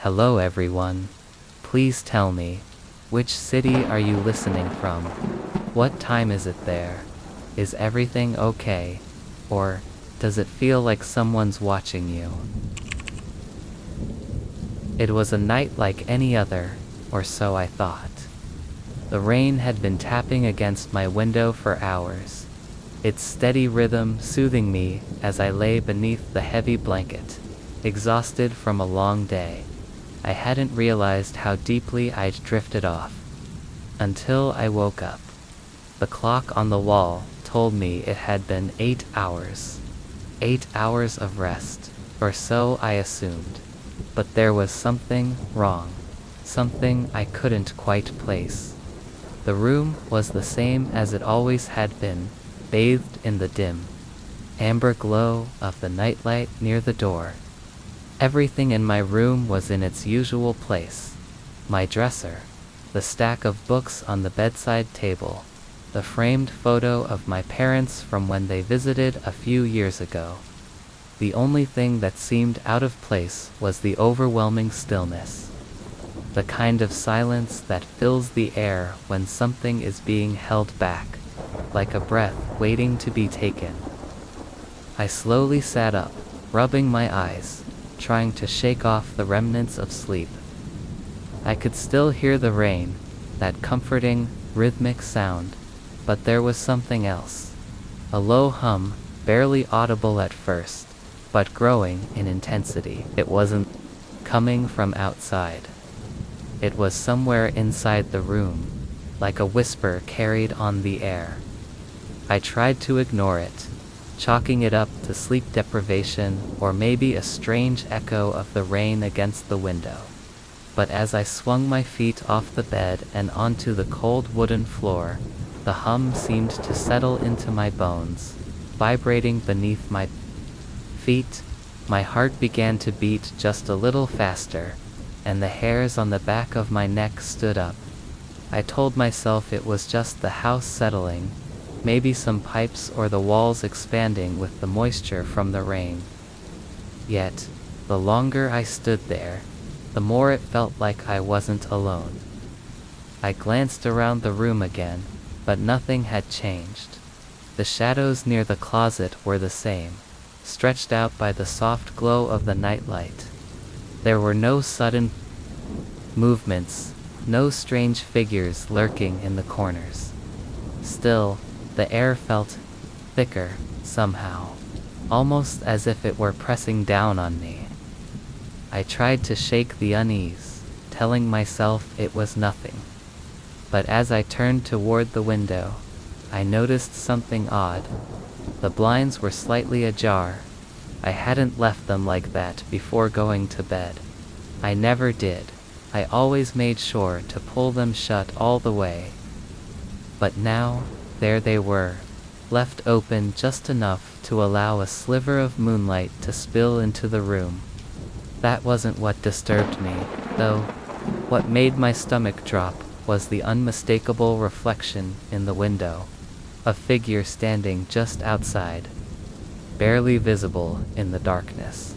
Hello everyone. Please tell me, which city are you listening from? What time is it there? Is everything okay? Or does it feel like someone's watching you? It was a night like any other, or so I thought. The rain had been tapping against my window for hours, its steady rhythm soothing me as I lay beneath the heavy blanket, exhausted from a long day. I hadn't realized how deeply I'd drifted off, until I woke up. The clock on the wall told me it had been 8 hours. 8 hours of rest, or so I assumed. But there was something wrong, something I couldn't quite place. The room was the same as it always had been, bathed in the dim, amber glow of the nightlight near the door. Everything in my room was in its usual place. My dresser, the stack of books on the bedside table, the framed photo of my parents from when they visited a few years ago. The only thing that seemed out of place was the overwhelming stillness. The kind of silence that fills the air when something is being held back, like a breath waiting to be taken. I slowly sat up, rubbing my eyes, trying to shake off the remnants of sleep. I could still hear the rain, that comforting, rhythmic sound, but there was something else. A low hum, barely audible at first, but growing in intensity. It wasn't coming from outside. It was somewhere inside the room, like a whisper carried on the air. I tried to ignore it, chalking it up to sleep deprivation or maybe a strange echo of the rain against the window. But as I swung my feet off the bed and onto the cold wooden floor, the hum seemed to settle into my bones, vibrating beneath my feet. My heart began to beat just a little faster, and the hairs on the back of my neck stood up. I told myself it was just the house settling, maybe some pipes or the walls expanding with the moisture from the rain. Yet, the longer I stood there, the more it felt like I wasn't alone. I glanced around the room again, but nothing had changed. The shadows near the closet were the same, stretched out by the soft glow of the nightlight. There were no sudden movements, no strange figures lurking in the corners. Still, the air felt thicker, somehow, almost as if it were pressing down on me. I tried to shake the unease, telling myself it was nothing. But as I turned toward the window, I noticed something odd. The blinds were slightly ajar. I hadn't left them like that before going to bed. I never did. I always made sure to pull them shut all the way. But now, there they were, left open just enough to allow a sliver of moonlight to spill into the room. That wasn't what disturbed me, though. What made my stomach drop was the unmistakable reflection in the window. A figure standing just outside, barely visible in the darkness.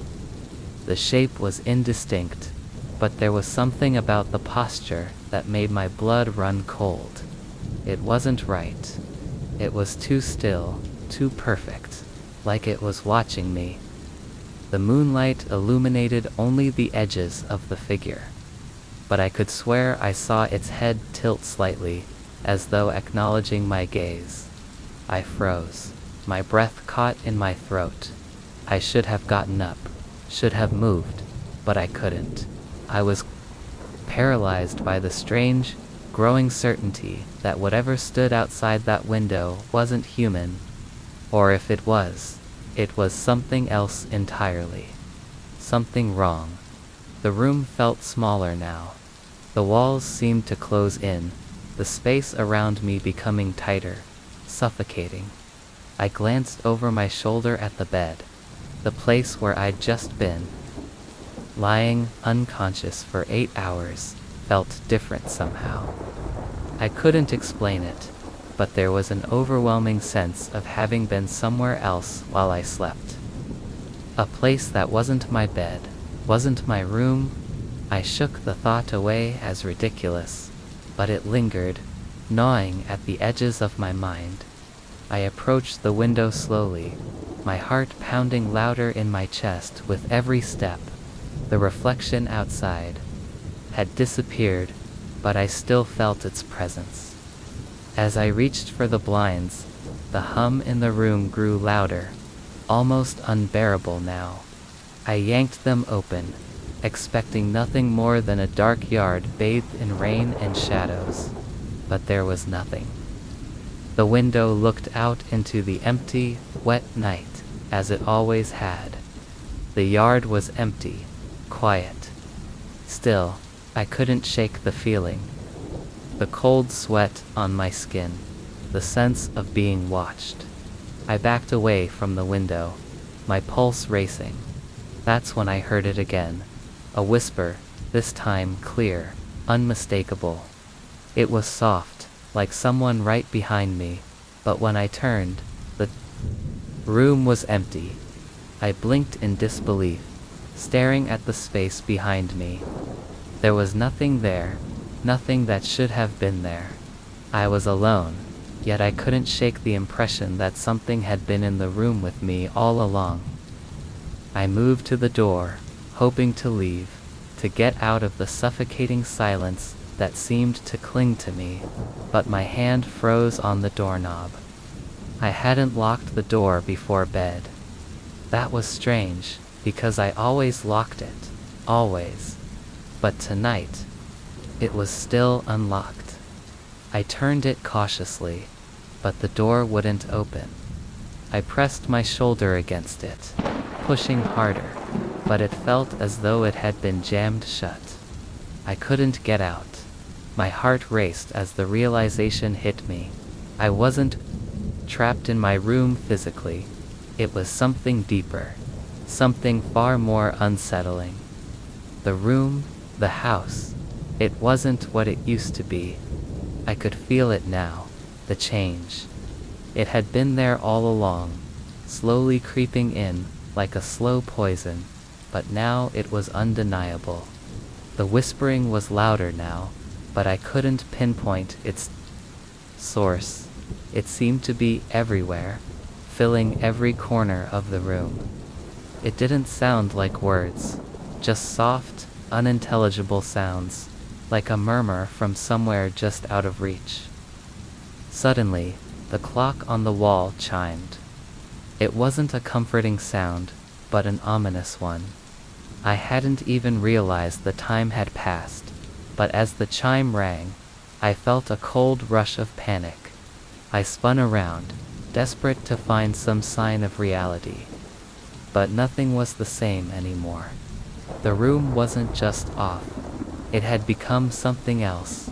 The shape was indistinct, but there was something about the posture that made my blood run cold. It wasn't right. It was too still, too perfect, like it was watching me. The moonlight illuminated only the edges of the figure, but I could swear I saw its head tilt slightly, as though acknowledging my gaze. I froze, my breath caught in my throat. I should have gotten up, should have moved, but I couldn't. I was paralyzed by the strange, growing certainty that whatever stood outside that window wasn't human, or if it was something else entirely. Something wrong. The room felt smaller now. The walls seemed to close in, the space around me becoming tighter, suffocating. I glanced over my shoulder at the bed, the place where I'd just been. Lying unconscious for 8 hours felt different somehow. I couldn't explain it, but there was an overwhelming sense of having been somewhere else while I slept. A place that wasn't my bed, wasn't my room, I shook the thought away as ridiculous, but it lingered, gnawing at the edges of my mind. I approached the window slowly, my heart pounding louder in my chest with every step. The reflection outside had disappeared, but I still felt its presence. As I reached for the blinds, the hum in the room grew louder, almost unbearable now. I yanked them open, expecting nothing more than a dark yard bathed in rain and shadows, but there was nothing. The window looked out into the empty, wet night, as it always had. The yard was empty, quiet. Still, I couldn't shake the feeling. The cold sweat on my skin, the sense of being watched. I backed away from the window, my pulse racing. That's when I heard it again. A whisper, this time clear, unmistakable. It was soft, like someone right behind me, but when I turned, the room was empty. I blinked in disbelief, staring at the space behind me. There was nothing there, nothing that should have been there. I was alone, yet I couldn't shake the impression that something had been in the room with me all along. I moved to the door, hoping to leave, to get out of the suffocating silence that seemed to cling to me, but my hand froze on the doorknob. I hadn't locked the door before bed. That was strange, because I always locked it, always. But tonight, it was still unlocked. I turned it cautiously, but the door wouldn't open. I pressed my shoulder against it, pushing harder, but it felt as though it had been jammed shut. I couldn't get out. My heart raced as the realization hit me. I wasn't trapped in my room physically. It was something deeper, something far more unsettling. The room, the house, it wasn't what it used to be. I could feel it now, the change. It had been there all along, slowly creeping in, like a slow poison, but now it was undeniable. The whispering was louder now, but I couldn't pinpoint its source. It seemed to be everywhere, filling every corner of the room. It didn't sound like words, just soft, unintelligible sounds, like a murmur from somewhere just out of reach. Suddenly, the clock on the wall chimed. It wasn't a comforting sound, but an ominous one. I hadn't even realized the time had passed, but as the chime rang, I felt a cold rush of panic. I spun around, desperate to find some sign of reality. But nothing was the same anymore. The room wasn't just off. It had become something else.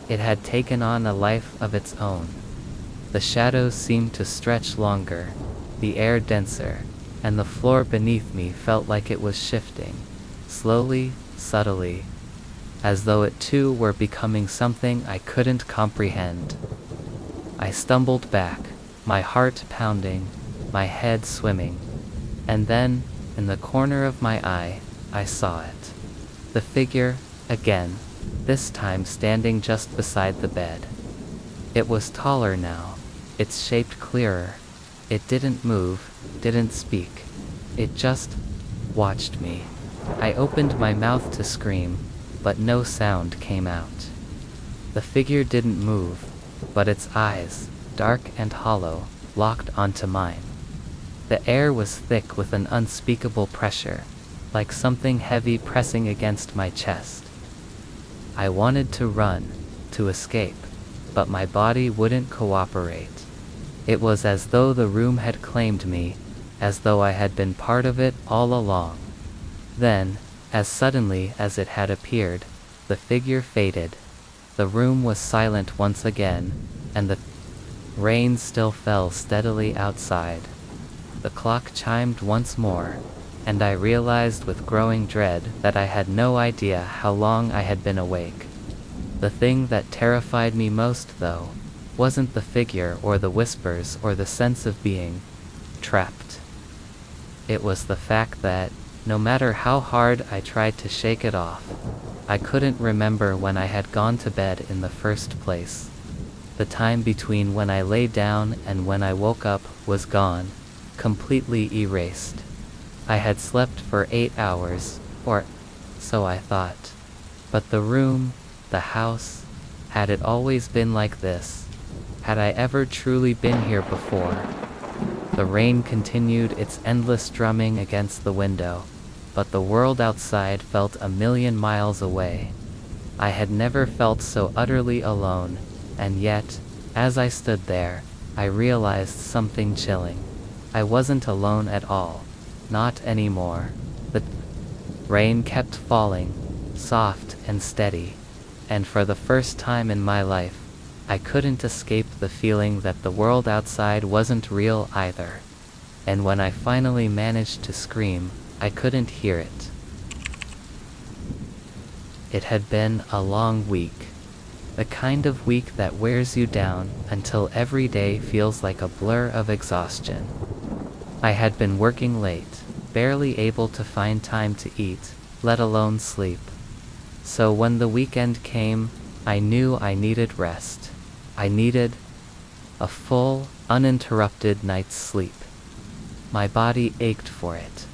It had taken on a life of its own. The shadows seemed to stretch longer, the air denser, and the floor beneath me felt like it was shifting, slowly, subtly, as though it too were becoming something I couldn't comprehend. I stumbled back, my heart pounding, my head swimming, and then, in the corner of my eye, I saw it. The figure, again, this time standing just beside the bed. It was taller now, its shape clearer. It didn't move, didn't speak. It just watched me. I opened my mouth to scream, but no sound came out. The figure didn't move, but its eyes, dark and hollow, locked onto mine. The air was thick with an unspeakable pressure, like something heavy pressing against my chest. I wanted to run, to escape, but my body wouldn't cooperate. It was as though the room had claimed me, as though I had been part of it all along. Then, as suddenly as it had appeared, the figure faded. The room was silent once again, and the rain still fell steadily outside. The clock chimed once more, and I realized with growing dread that I had no idea how long I had been awake. The thing that terrified me most, though, wasn't the figure or the whispers or the sense of being trapped. It was the fact that, no matter how hard I tried to shake it off, I couldn't remember when I had gone to bed in the first place. The time between when I lay down and when I woke up was gone, completely erased. I had slept for 8 hours, or so I thought. But the room, the house, had it always been like this? Had I ever truly been here before? The rain continued its endless drumming against the window, but the world outside felt a million miles away. I had never felt so utterly alone, and yet, as I stood there, I realized something chilling. I wasn't alone at all. Not anymore. The rain kept falling, soft and steady, and for the first time in my life, I couldn't escape the feeling that the world outside wasn't real either. And when I finally managed to scream, I couldn't hear it. It had been a long week. The kind of week that wears you down until every day feels like a blur of exhaustion. I had been working late, barely able to find time to eat, let alone sleep. So when the weekend came, I knew I needed rest. I needed a full, uninterrupted night's sleep. My body ached for it.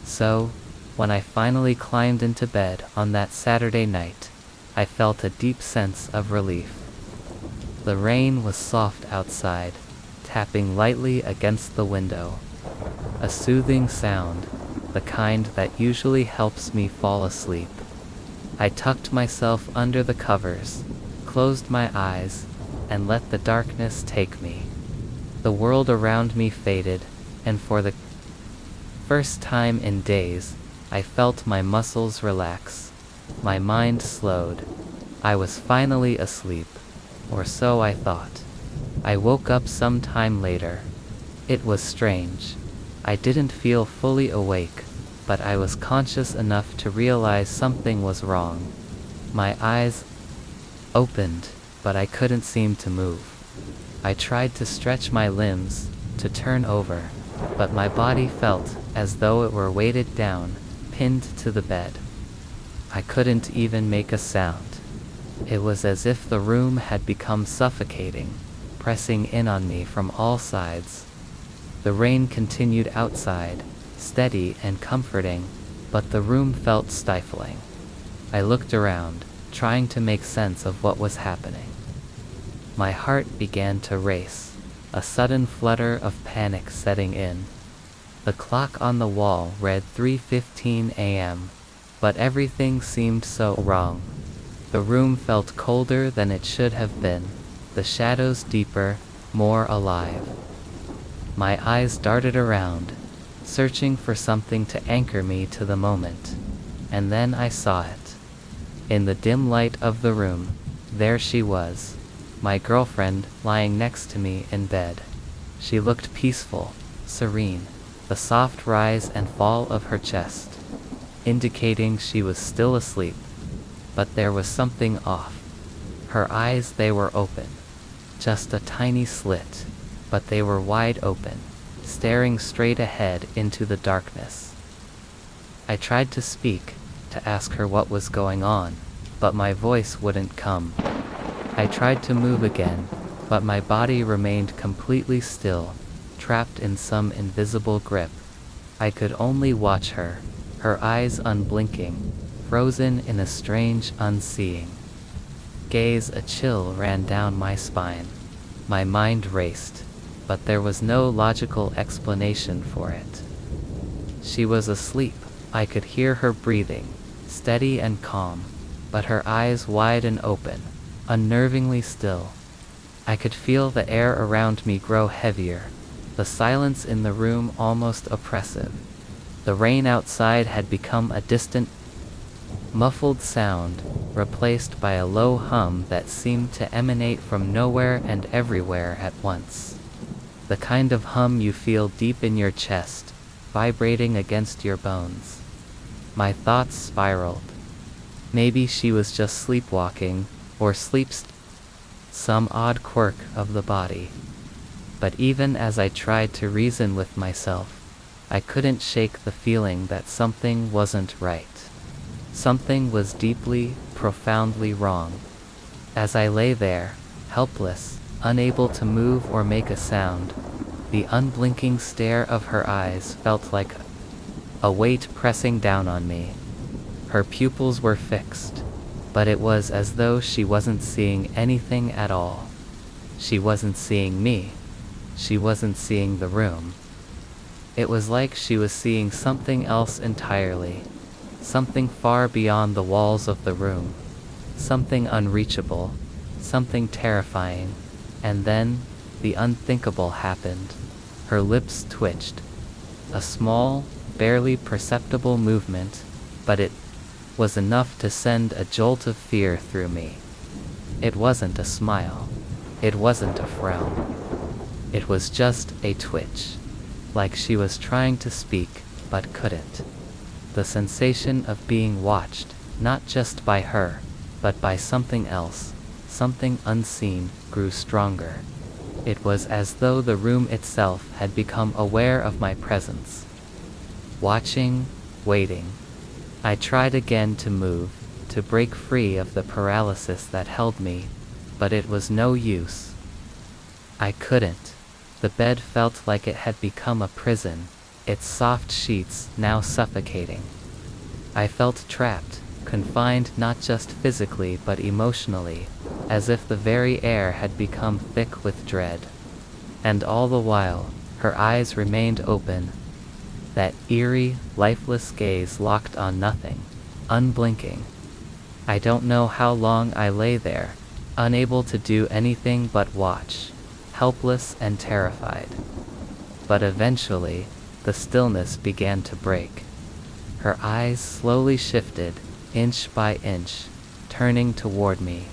So, when I finally climbed into bed on that Saturday night, I felt a deep sense of relief. The rain was soft outside, tapping lightly against the window. A soothing sound, the kind that usually helps me fall asleep. I tucked myself under the covers, closed my eyes, and let the darkness take me. The world around me faded, and for the first time in days, I felt my muscles relax. My mind slowed. I was finally asleep, or so I thought. I woke up some time later. It was strange. I didn't feel fully awake, but I was conscious enough to realize something was wrong. My eyes opened, but I couldn't seem to move. I tried to stretch my limbs, to turn over, but my body felt as though it were weighted down, pinned to the bed. I couldn't even make a sound. It was as if the room had become suffocating, pressing in on me from all sides. The rain continued outside, steady and comforting, but the room felt stifling. I looked around, trying to make sense of what was happening. My heart began to race, a sudden flutter of panic setting in. The clock on the wall read 3:15 a.m., but everything seemed so wrong. The room felt colder than it should have been, the shadows deeper, more alive. My eyes darted around, searching for something to anchor me to the moment, and then I saw it. In the dim light of the room, there she was, my girlfriend, lying next to me in bed. She looked peaceful, serene, the soft rise and fall of her chest, indicating she was still asleep. But there was something off. Her eyes, they were open. Just a tiny slit, but they were wide open, staring straight ahead into the darkness. I tried to speak, to ask her what was going on, but my voice wouldn't come. I tried to move again, but my body remained completely still, trapped in some invisible grip. I could only watch her, her eyes unblinking, frozen in a strange unseeing gaze. A chill ran down my spine. My mind raced, but there was no logical explanation for it. She was asleep. I could hear her breathing, steady and calm, but her eyes wide and open, unnervingly still. I could feel the air around me grow heavier, the silence in the room almost oppressive. The rain outside had become a distant, muffled sound, replaced by a low hum that seemed to emanate from nowhere and everywhere at once. The kind of hum you feel deep in your chest, vibrating against your bones. My thoughts spiraled. Maybe she was just sleepwalking, or some odd quirk of the body. But even as I tried to reason with myself, I couldn't shake the feeling that something wasn't right. Something was deeply, profoundly wrong. As I lay there, helpless, unable to move or make a sound, the unblinking stare of her eyes felt like a weight pressing down on me. Her pupils were fixed, but it was as though she wasn't seeing anything at all. She wasn't seeing me. She wasn't seeing the room. It was like she was seeing something else entirely, something far beyond the walls of the room, something unreachable, something terrifying. And then, the unthinkable happened. Her lips twitched. A small, barely perceptible movement, but it was enough to send a jolt of fear through me. It wasn't a smile. It wasn't a frown. It was just a twitch, like she was trying to speak, but couldn't. The sensation of being watched, not just by her, but by something else, something unseen, grew stronger. It was as though the room itself had become aware of my presence. Watching, waiting. I tried again to move, to break free of the paralysis that held me, but it was no use. I couldn't. The bed felt like it had become a prison, its soft sheets now suffocating. I felt trapped, confined not just physically but emotionally, as if the very air had become thick with dread. And all the while, her eyes remained open, that eerie, lifeless gaze locked on nothing, unblinking. I don't know how long I lay there, unable to do anything but watch, helpless and terrified. But eventually, the stillness began to break. Her eyes slowly shifted, inch by inch, turning toward me.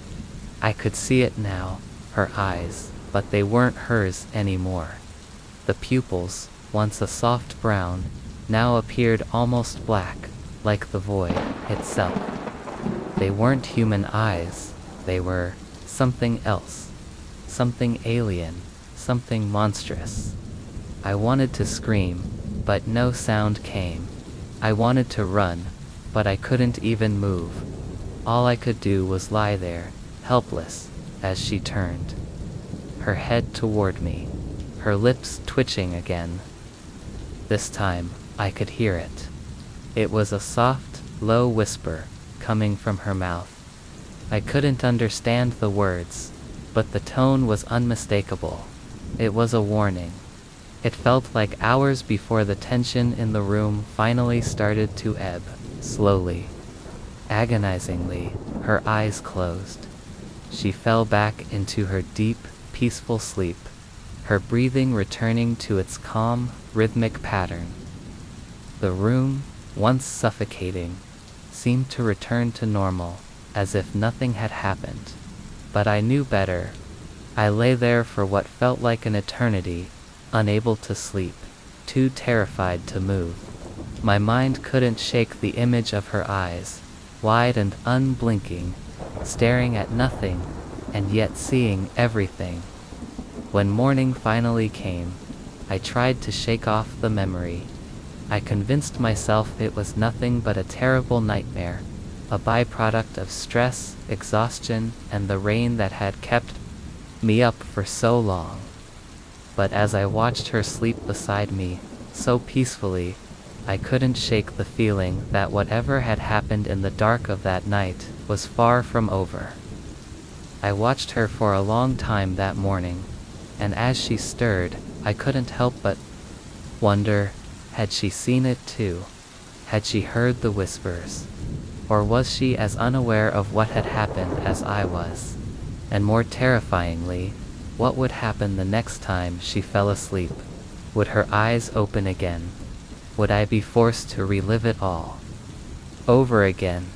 I could see it now, her eyes, but they weren't hers anymore. The pupils, once a soft brown, now appeared almost black, like the void itself. They weren't human eyes, they were something else, something alien, something monstrous. I wanted to scream, but no sound came. I wanted to run, but I couldn't even move. All I could do was lie there, helpless, as she turned, her head toward me, her lips twitching again. This time, I could hear it. It was a soft, low whisper, coming from her mouth. I couldn't understand the words, but the tone was unmistakable. It was a warning. It felt like hours before the tension in the room finally started to ebb, slowly. Agonizingly, her eyes closed. She fell back into her deep, peaceful sleep, her breathing returning to its calm, rhythmic pattern. The room, once suffocating, seemed to return to normal, as if nothing had happened. But I knew better. I lay there for what felt like an eternity, unable to sleep, too terrified to move. My mind couldn't shake the image of her eyes, wide and unblinking, staring at nothing, and yet seeing everything. When morning finally came, I tried to shake off the memory. I convinced myself it was nothing but a terrible nightmare, a byproduct of stress, exhaustion, and the rain that had kept me up for so long. But as I watched her sleep beside me, so peacefully, I couldn't shake the feeling that whatever had happened in the dark of that night was far from over. I watched her for a long time that morning, and as she stirred, I couldn't help but wonder, had she seen it too? Had she heard the whispers? Or was she as unaware of what had happened as I was? And more terrifyingly, what would happen the next time she fell asleep? Would her eyes open again? Would I be forced to relive it all? Over again,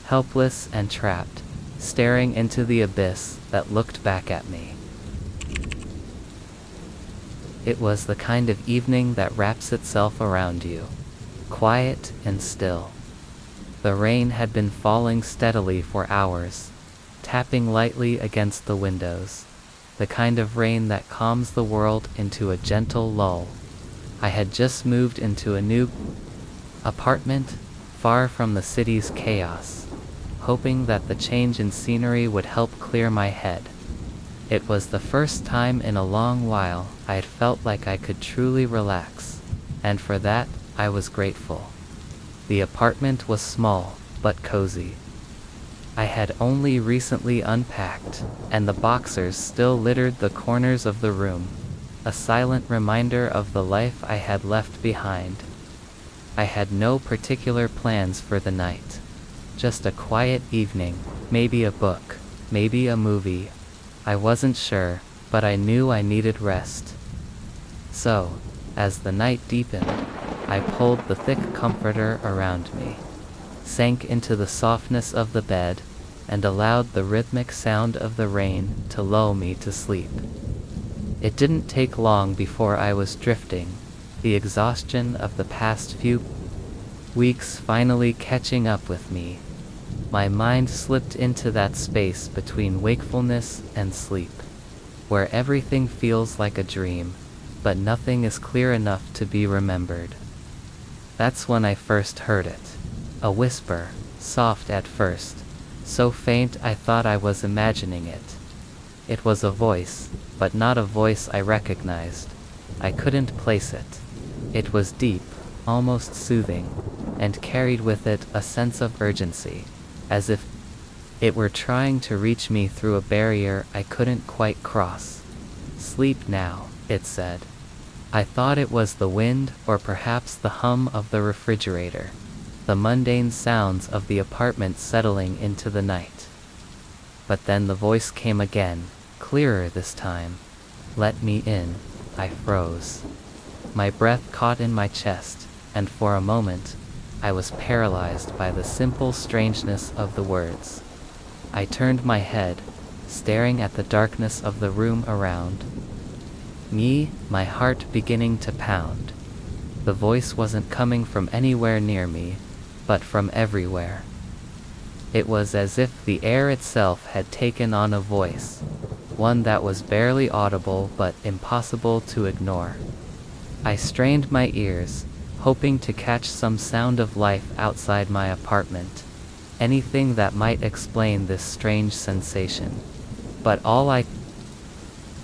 helpless and trapped, staring into the abyss that looked back at me. It was the kind of evening that wraps itself around you, quiet and still. The rain had been falling steadily for hours, tapping lightly against the windows, the kind of rain that calms the world into a gentle lull. I had just moved into a new apartment, far from the city's chaos, hoping that the change in scenery would help clear my head. It was the first time in a long while I'd felt like I could truly relax, and for that, I was grateful. The apartment was small, but cozy. I had only recently unpacked, and the boxers still littered the corners of the room, a silent reminder of the life I had left behind. I had no particular plans for the night. Just a quiet evening, maybe a book, maybe a movie. I wasn't sure, but I knew I needed rest. So, as the night deepened, I pulled the thick comforter around me, sank into the softness of the bed, and allowed the rhythmic sound of the rain to lull me to sleep. It didn't take long before I was drifting, the exhaustion of the past few weeks finally catching up with me. My mind slipped into that space between wakefulness and sleep, where everything feels like a dream, but nothing is clear enough to be remembered. That's when I first heard it. A whisper, soft at first, so faint I thought I was imagining it. It was a voice, but not a voice I recognized. I couldn't place it. It was deep, almost soothing, and carried with it a sense of urgency, as if it were trying to reach me through a barrier I couldn't quite cross. "Sleep now," it said. I thought it was the wind, or perhaps the hum of the refrigerator, the mundane sounds of the apartment settling into the night. But then the voice came again, clearer this time. "Let me in." I froze. My breath caught in my chest, and for a moment, I was paralyzed by the simple strangeness of the words. I turned my head, staring at the darkness of the room around me, my heart beginning to pound. The voice wasn't coming from anywhere near me, but from everywhere. It was as if the air itself had taken on a voice, one that was barely audible but impossible to ignore. I strained my ears, hoping to catch some sound of life outside my apartment, anything that might explain this strange sensation. But all I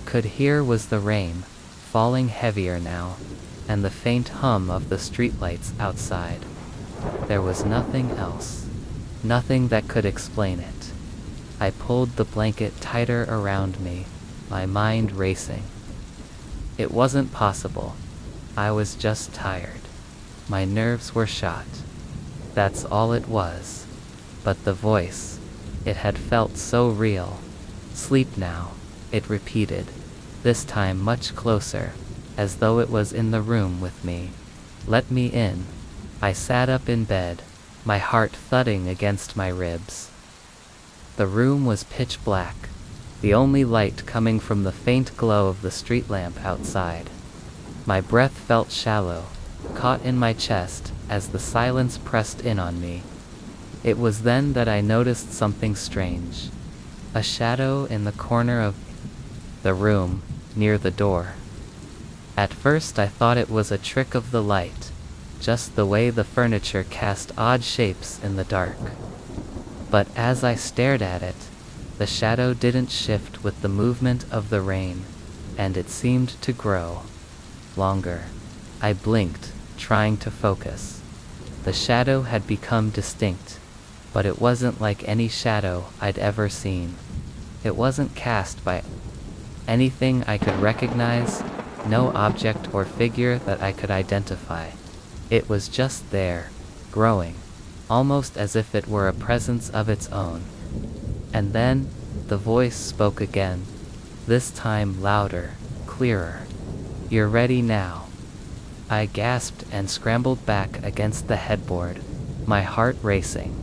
could hear was the rain, falling heavier now, and the faint hum of the streetlights outside. There was nothing else, nothing that could explain it. I pulled the blanket tighter around me, my mind racing. It wasn't possible. I was just tired. My nerves were shot. That's all it was. But the voice, it had felt so real. "Sleep now," it repeated, this time much closer, as though it was in the room with me. "Let me in." I sat up in bed, my heart thudding against my ribs. The room was pitch black, the only light coming from the faint glow of the street lamp outside. My breath felt shallow, caught in my chest as the silence pressed in on me. It was then that I noticed something strange. A shadow in the corner of the room, near the door. At first I thought it was a trick of the light, just the way the furniture cast odd shapes in the dark. But as I stared at it, the shadow didn't shift with the movement of the rain, and it seemed to grow longer. I blinked, trying to focus. The shadow had become distinct, but it wasn't like any shadow I'd ever seen. It wasn't cast by anything I could recognize, no object or figure that I could identify. It was just there, growing, almost as if it were a presence of its own. And then, the voice spoke again, this time louder, clearer. "You're ready now." I gasped and scrambled back against the headboard, my heart racing.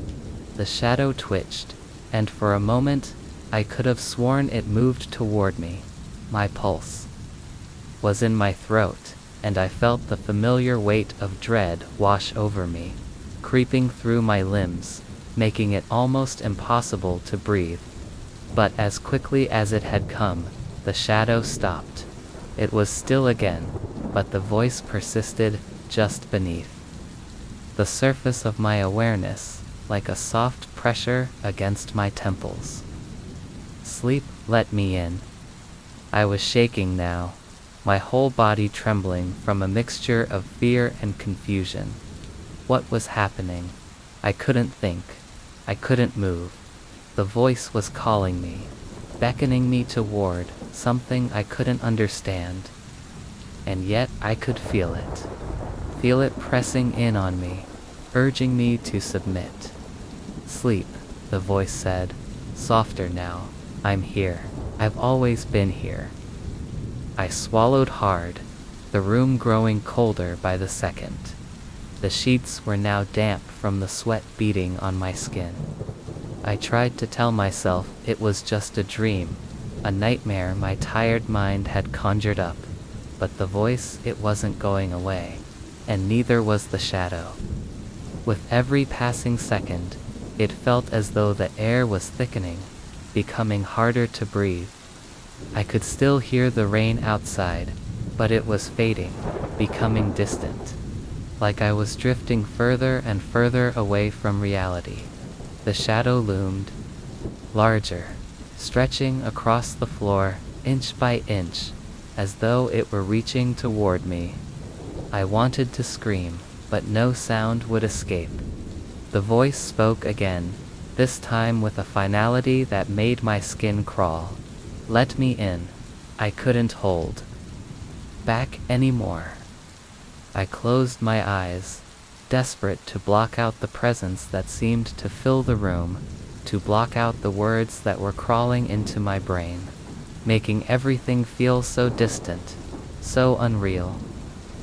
The shadow twitched, and for a moment, I could have sworn it moved toward me. My pulse was in my throat, and I felt the familiar weight of dread wash over me, creeping through my limbs, making it almost impossible to breathe. But as quickly as it had come, the shadow stopped. It was still again, but the voice persisted just beneath. the surface of my awareness, like a soft pressure against my temples. Sleep let me in. I was shaking now, my whole body trembling from a mixture of fear and confusion. What was happening? I couldn't think. I couldn't move. The voice was calling me, beckoning me toward something I couldn't understand. And yet I could feel it. Feel it pressing in on me, urging me to submit. Sleep, the voice said, softer now. I'm here. I've always been here. I swallowed hard, the room growing colder by the second. The sheets were now damp from the sweat beading on my skin. I tried to tell myself it was just a dream, a nightmare my tired mind had conjured up, but the voice, it wasn't going away, and neither was the shadow. With every passing second, it felt as though the air was thickening, becoming harder to breathe. I could still hear the rain outside, but it was fading, becoming distant. Like I was drifting further and further away from reality. The shadow loomed, larger, stretching across the floor, inch by inch, as though it were reaching toward me. I wanted to scream, but no sound would escape. The voice spoke again, this time with a finality that made my skin crawl. Let me in. I couldn't hold back anymore. I closed my eyes, desperate to block out the presence that seemed to fill the room, to block out the words that were crawling into my brain, making everything feel so distant, so unreal.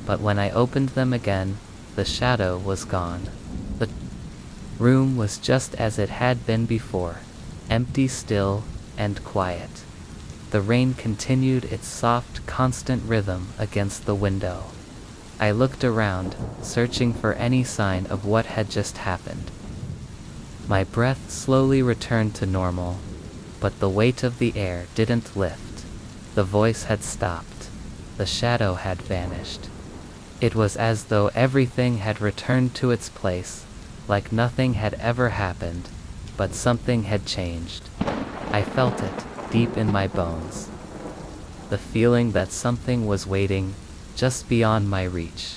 But when I opened them again, the shadow was gone. The room was just as it had been before, empty, still, and quiet. The rain continued its soft, constant rhythm against the window. I looked around, searching for any sign of what had just happened. My breath slowly returned to normal, but the weight of the air didn't lift. The voice had stopped. The shadow had vanished. It was as though everything had returned to its place, like nothing had ever happened, but something had changed. I felt it, deep in my bones. The feeling that something was waiting, just beyond my reach.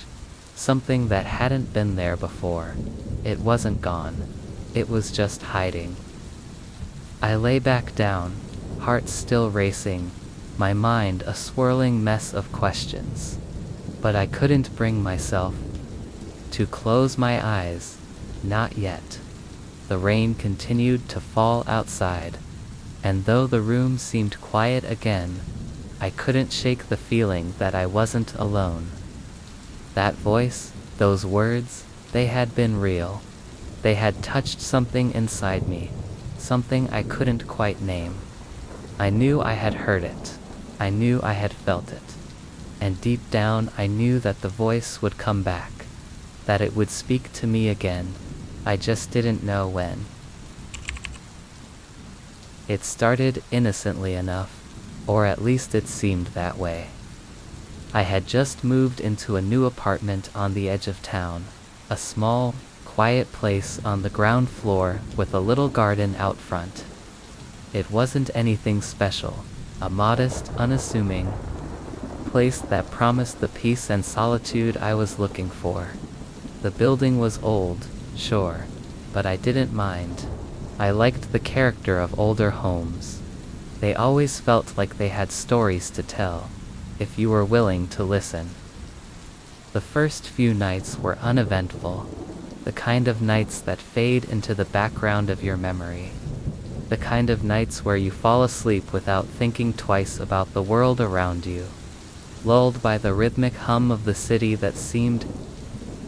Something that hadn't been there before. It wasn't gone. It was just hiding. I lay back down, heart still racing, my mind a swirling mess of questions. But I couldn't bring myself to close my eyes, not yet. The rain continued to fall outside, and though the room seemed quiet again, I couldn't shake the feeling that I wasn't alone. That voice, those words, they had been real. They had touched something inside me, something I couldn't quite name. I knew I had heard it. I knew I had felt it. And deep down I knew that the voice would come back, that it would speak to me again. I just didn't know when. It started innocently enough, or at least it seemed that way. I had just moved into a new apartment on the edge of town, a small, quiet place on the ground floor with a little garden out front. It wasn't anything special, a modest, unassuming place that promised the peace and solitude I was looking for. The building was old, sure, but I didn't mind. I liked the character of older homes. They always felt like they had stories to tell, if you were willing to listen. The first few nights were uneventful, the kind of nights that fade into the background of your memory. The kind of nights where you fall asleep without thinking twice about the world around you, lulled by the rhythmic hum of the city that seemed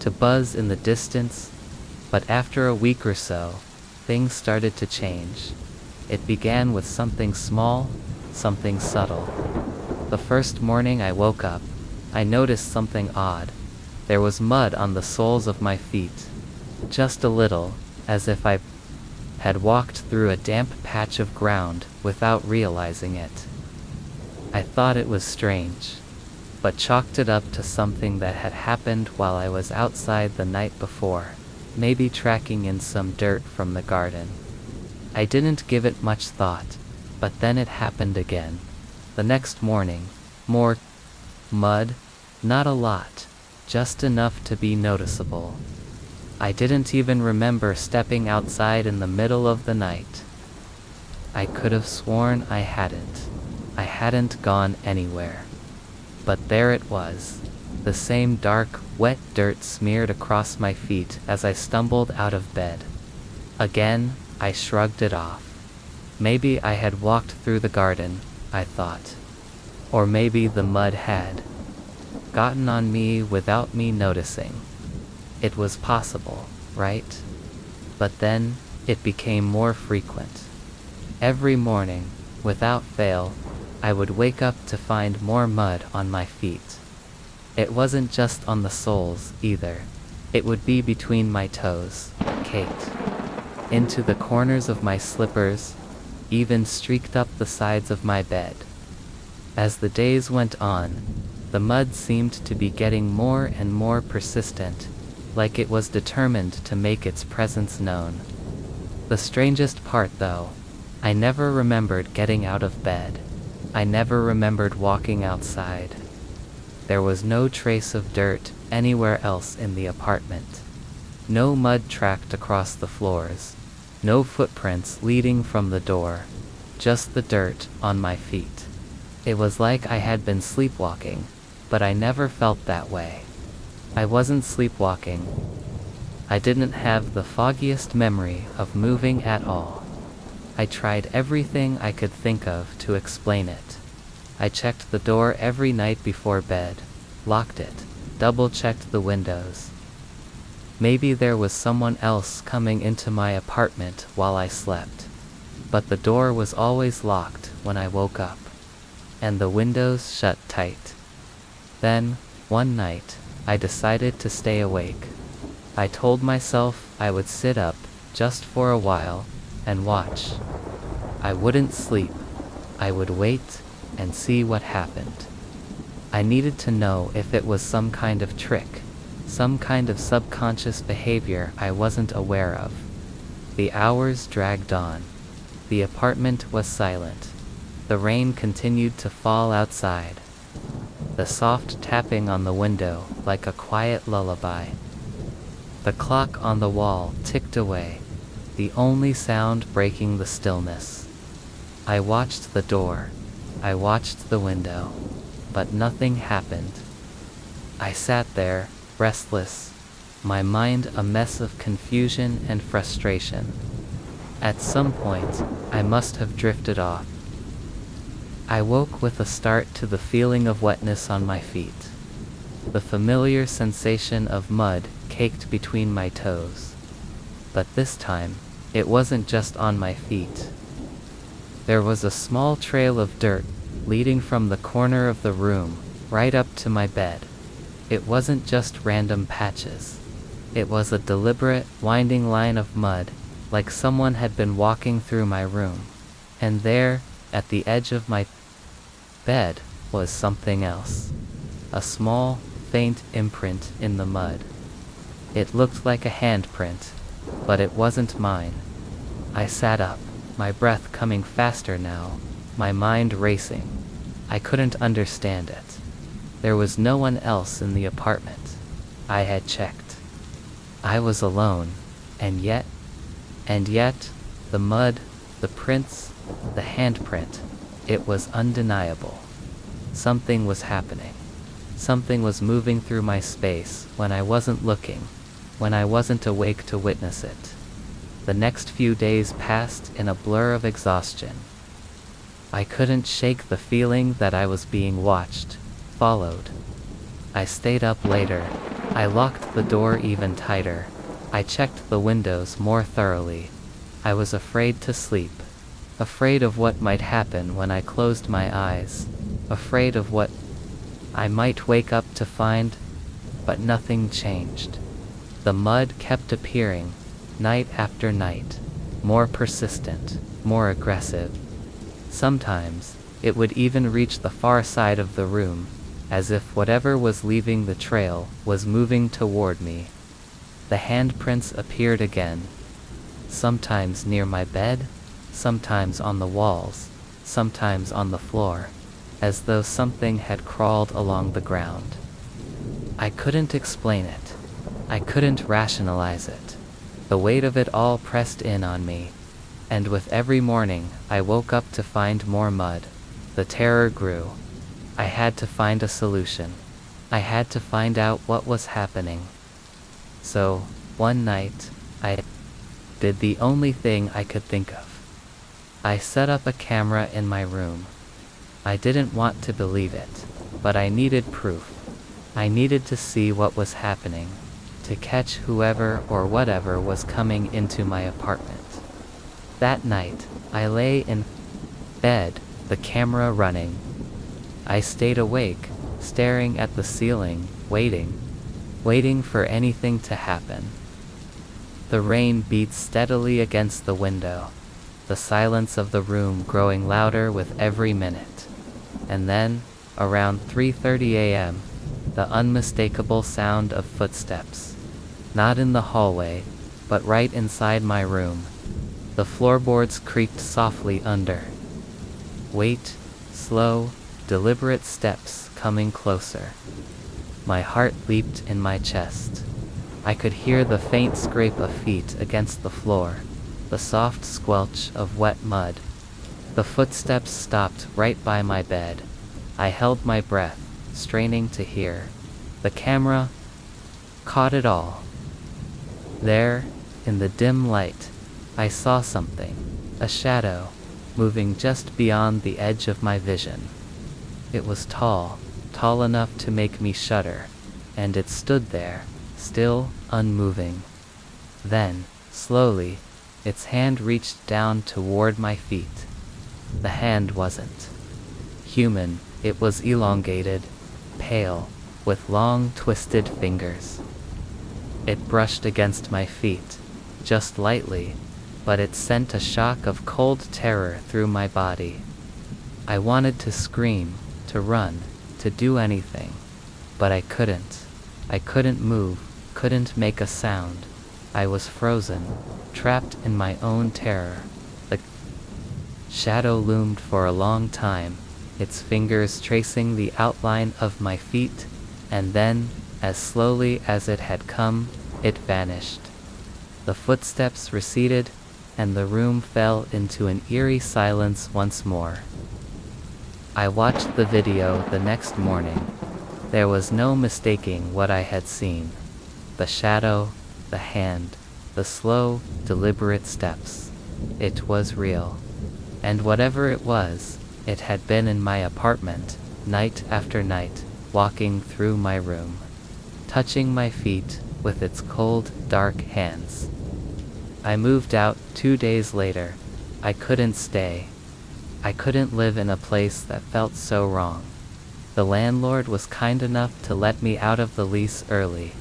to buzz in the distance. But after a week or so, things started to change. It began with something small, something subtle. The first morning I woke up, I noticed something odd. There was mud on the soles of my feet. Just a little, as if I had walked through a damp patch of ground without realizing it. I thought it was strange, but chalked it up to something that had happened while I was outside the night before. maybe tracking in some dirt from the garden. I didn't give it much thought, but then it happened again. The next morning, more mud, not a lot, just enough to be noticeable. I didn't even remember stepping outside in the middle of the night. I could have sworn I hadn't. I hadn't gone anywhere. But there it was, the same dark, wet dirt smeared across my feet as I stumbled out of bed. Again, I shrugged it off. Maybe I had walked through the garden, I thought. Or maybe the mud had gotten on me without me noticing. It was possible, right? But then, it became more frequent. Every morning, without fail, I would wake up to find more mud on my feet. It wasn't just on the soles, either. It would be between my toes, Kate. Into the corners of my slippers, even streaked up the sides of my bed. As the days went on, the mud seemed to be getting more and more persistent, like it was determined to make its presence known. The strangest part, though, I never remembered getting out of bed. I never remembered walking outside. There was no trace of dirt anywhere else in the apartment. No mud tracked across the floors. No footprints leading from the door. Just the dirt on my feet. It was like I had been sleepwalking, but I never felt that way. I wasn't sleepwalking. I didn't have the foggiest memory of moving at all. I tried everything I could think of to explain it. I checked the door every night before bed, locked it, double-checked the windows. Maybe there was someone else coming into my apartment while I slept. But the door was always locked when I woke up, and the windows shut tight. Then, one night, I decided to stay awake. I told myself I would sit up, just for a while, and watch. I wouldn't sleep. I would wait and see what happened. I needed to know if it was some kind of trick, some kind of subconscious behavior I wasn't aware of. The hours dragged on. The apartment was silent. The rain continued to fall outside. The soft tapping on the window like a quiet lullaby. The clock on the wall ticked away, the only sound breaking the stillness. I watched the door. I watched the window. But nothing happened. I sat there, restless, my mind a mess of confusion and frustration. At some point, I must have drifted off. I woke with a start to the feeling of wetness on my feet. The familiar sensation of mud caked between my toes. But this time, it wasn't just on my feet. There was a small trail of dirt leading from the corner of the room right up to my bed. It wasn't just random patches. It was a deliberate, winding line of mud, like someone had been walking through my room. And there, at the edge of my bed, was something else. A small, faint imprint in the mud. It looked like a handprint, but it wasn't mine. I sat up, my breath coming faster now, my mind racing. I couldn't understand it. There was no one else in the apartment. I had checked. I was alone, and yet, the mud, the prints, the handprint, it was undeniable. Something was happening. Something was moving through my space when I wasn't looking, when I wasn't awake to witness it. The next few days passed in a blur of exhaustion. I couldn't shake the feeling that I was being watched, followed. I stayed up later. I locked the door even tighter. I checked the windows more thoroughly. I was afraid to sleep. Afraid of what might happen when I closed my eyes. Afraid of what I might wake up to find, but nothing changed. The mud kept appearing, night after night, more persistent, more aggressive. Sometimes, it would even reach the far side of the room, as if whatever was leaving the trail was moving toward me. The handprints appeared again, sometimes near my bed, sometimes on the walls, sometimes on the floor, as though something had crawled along the ground. I couldn't explain it. I couldn't rationalize it. The weight of it all pressed in on me, and with every morning I woke up to find more mud. The terror grew. I had to find a solution. I had to find out what was happening. So, one night, I did the only thing I could think of. I set up a camera in my room. I didn't want to believe it, but I needed proof. I needed to see what was happening, to catch whoever or whatever was coming into my apartment. That night, I lay in bed, the camera running. I stayed awake, staring at the ceiling, waiting for anything to happen. The rain beat steadily against the window, the silence of the room growing louder with every minute. And then, around 3:30 a.m., the unmistakable sound of footsteps. Not in the hallway, but right inside my room. The floorboards creaked softly under. Wait, slow, deliberate steps coming closer. My heart leaped in my chest. I could hear the faint scrape of feet against the floor, the soft squelch of wet mud. The footsteps stopped right by my bed. I held my breath, straining to hear. The camera caught it all. There, in the dim light, I saw something, a shadow, moving just beyond the edge of my vision. It was tall enough to make me shudder, and it stood there, still, unmoving. Then, slowly, its hand reached down toward my feet. The hand wasn't human, it was elongated, pale, with long, twisted fingers. It brushed against my feet, just lightly, but it sent a shock of cold terror through my body. I wanted to scream, to run, to do anything, but I couldn't. I couldn't move, couldn't make a sound. I was frozen, trapped in my own terror. The shadow loomed for a long time, its fingers tracing the outline of my feet, and then, as slowly as it had come, it vanished. The footsteps receded, and the room fell into an eerie silence once more. I watched the video the next morning. There was no mistaking what I had seen. The shadow, the hand, the slow, deliberate steps. It was real. And whatever it was, it had been in my apartment, night after night, walking through my room, touching my feet with its cold, dark hands. I moved out 2 days later. I couldn't stay. I couldn't live in a place that felt so wrong. The landlord was kind enough to let me out of the lease early.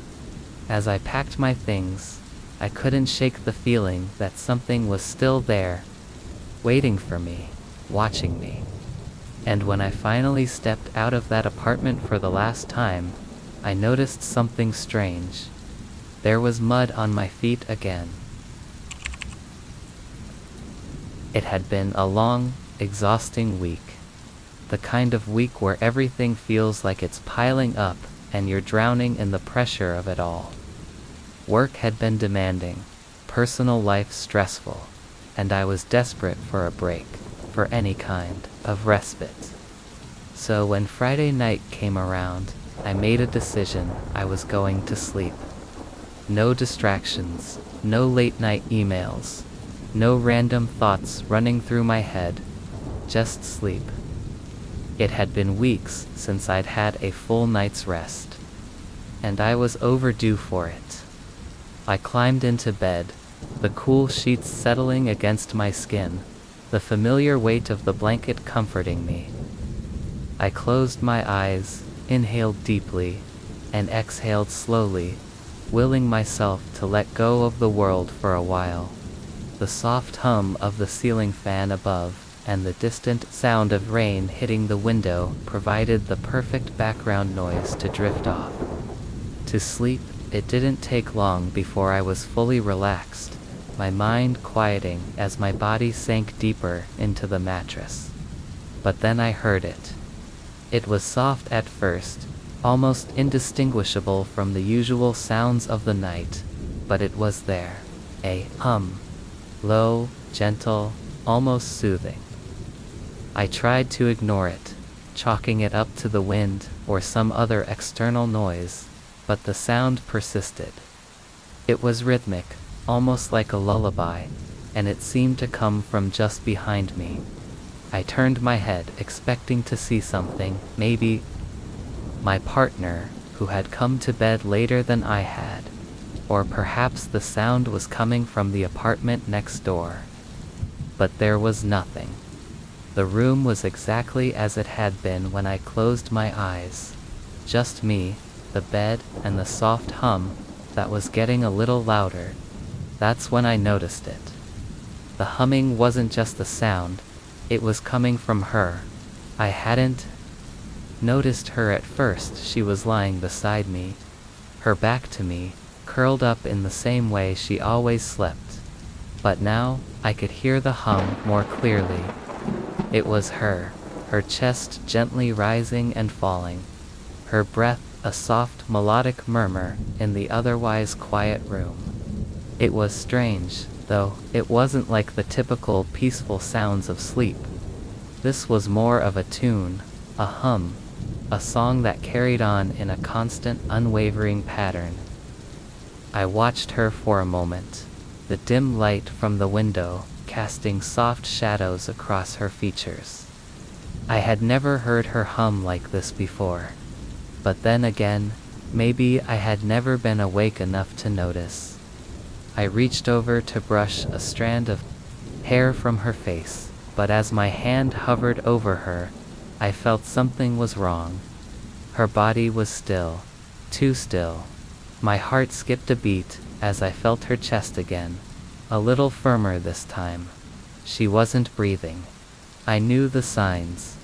As I packed my things, I couldn't shake the feeling that something was still there, waiting for me, watching me. And when I finally stepped out of that apartment for the last time, I noticed something strange. There was mud on my feet again. It had been a long, exhausting week. The kind of week where everything feels like it's piling up and you're drowning in the pressure of it all. Work had been demanding, personal life stressful, and I was desperate for a break, for any kind of respite. So when Friday night came around, I made a decision. I was going to sleep. No distractions, no late night emails, no random thoughts running through my head, just sleep. It had been weeks since I'd had a full night's rest, and I was overdue for it. I climbed into bed, the cool sheets settling against my skin, the familiar weight of the blanket comforting me. I closed my eyes, inhaled deeply, and exhaled slowly, willing myself to let go of the world for a while. The soft hum of the ceiling fan above and the distant sound of rain hitting the window provided the perfect background noise to drift off. To sleep, It didn't take long before I was fully relaxed, my mind quieting as my body sank deeper into the mattress. But then I heard it. It was soft at first, almost indistinguishable from the usual sounds of the night, but it was there. A hum. Low, gentle, almost soothing. I tried to ignore it, chalking it up to the wind or some other external noise, but the sound persisted. It was rhythmic, almost like a lullaby, and it seemed to come from just behind me. I turned my head, expecting to see something, maybe my partner, who had come to bed later than I had. Or perhaps the sound was coming from the apartment next door. But there was nothing. The room was exactly as it had been when I closed my eyes. Just me, the bed, and the soft hum that was getting a little louder. That's when I noticed it. The humming wasn't just a sound, it was coming from her. I hadn't noticed her at first. She was lying beside me, her back to me, curled up in the same way she always slept. But now, I could hear the hum more clearly. It was her chest gently rising and falling, her breath a soft melodic murmur in the otherwise quiet room. It was strange, though, it wasn't like the typical peaceful sounds of sleep. This was more of a tune, a hum, a song that carried on in a constant, unwavering pattern. I watched her for a moment, the dim light from the window casting soft shadows across her features. I had never heard her hum like this before. But then again, maybe I had never been awake enough to notice. I reached over to brush a strand of hair from her face, but as my hand hovered over her, I felt something was wrong. Her body was still, too still. My heart skipped a beat as I felt her chest again, a little firmer this time. She wasn't breathing. I knew the signs.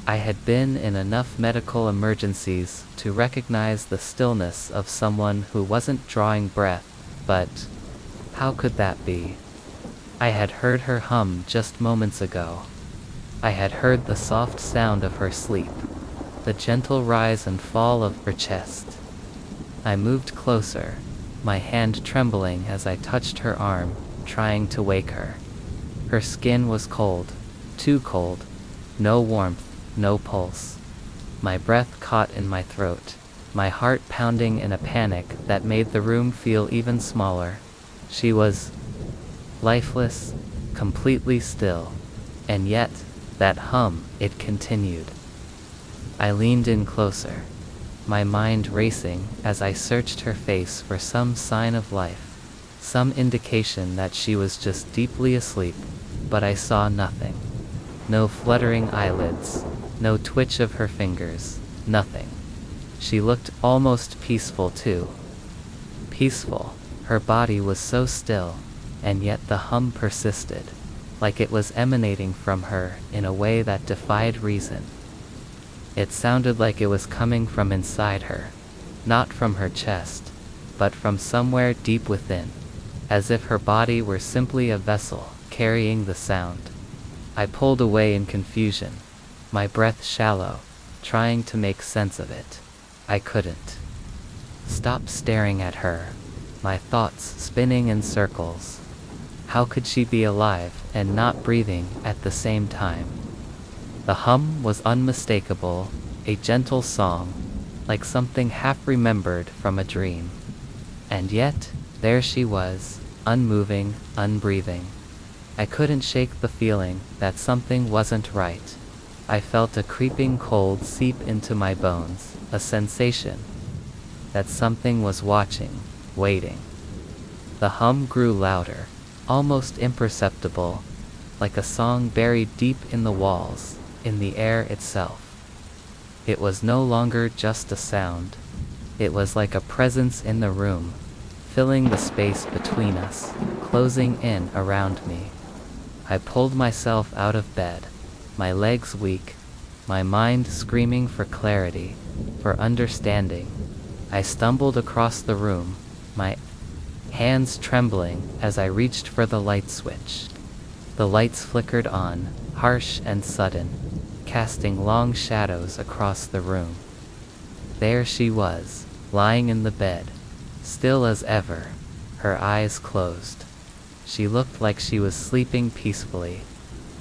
I had been in enough medical emergencies to recognize the stillness of someone who wasn't drawing breath, but how could that be? I had heard her hum just moments ago. I had heard the soft sound of her sleep, the gentle rise and fall of her chest. I moved closer, my hand trembling as I touched her arm, trying to wake her. Her skin was cold, too cold, no warmth, no pulse. My breath caught in my throat, my heart pounding in a panic that made the room feel even smaller. She was lifeless, completely still, and yet, that hum, it continued. I leaned in closer, my mind racing as I searched her face for some sign of life, some indication that she was just deeply asleep, but I saw nothing. No fluttering eyelids, no twitch of her fingers, nothing. She looked almost peaceful too. Peaceful. Her body was so still, and yet the hum persisted, like it was emanating from her in a way that defied reason. It sounded like it was coming from inside her, not from her chest, but from somewhere deep within, as if her body were simply a vessel carrying the sound. I pulled away in confusion, my breath shallow, trying to make sense of it. I couldn't. Stop staring at her, my thoughts spinning in circles. How could she be alive and not breathing at the same time? The hum was unmistakable, a gentle song, like something half remembered from a dream. And yet, there she was, unmoving, unbreathing. I couldn't shake the feeling that something wasn't right. I felt a creeping cold seep into my bones, a sensation that something was watching, waiting. The hum grew louder, almost imperceptible, like a song buried deep in the walls, in the air itself. It was no longer just a sound. It was like a presence in the room, filling the space between us, closing in around me. I pulled myself out of bed, my legs weak, my mind screaming for clarity, for understanding. I stumbled across the room, my hands trembling as I reached for the light switch. The lights flickered on, harsh and sudden, casting long shadows across the room. There she was, lying in the bed, still as ever, her eyes closed. She looked like she was sleeping peacefully,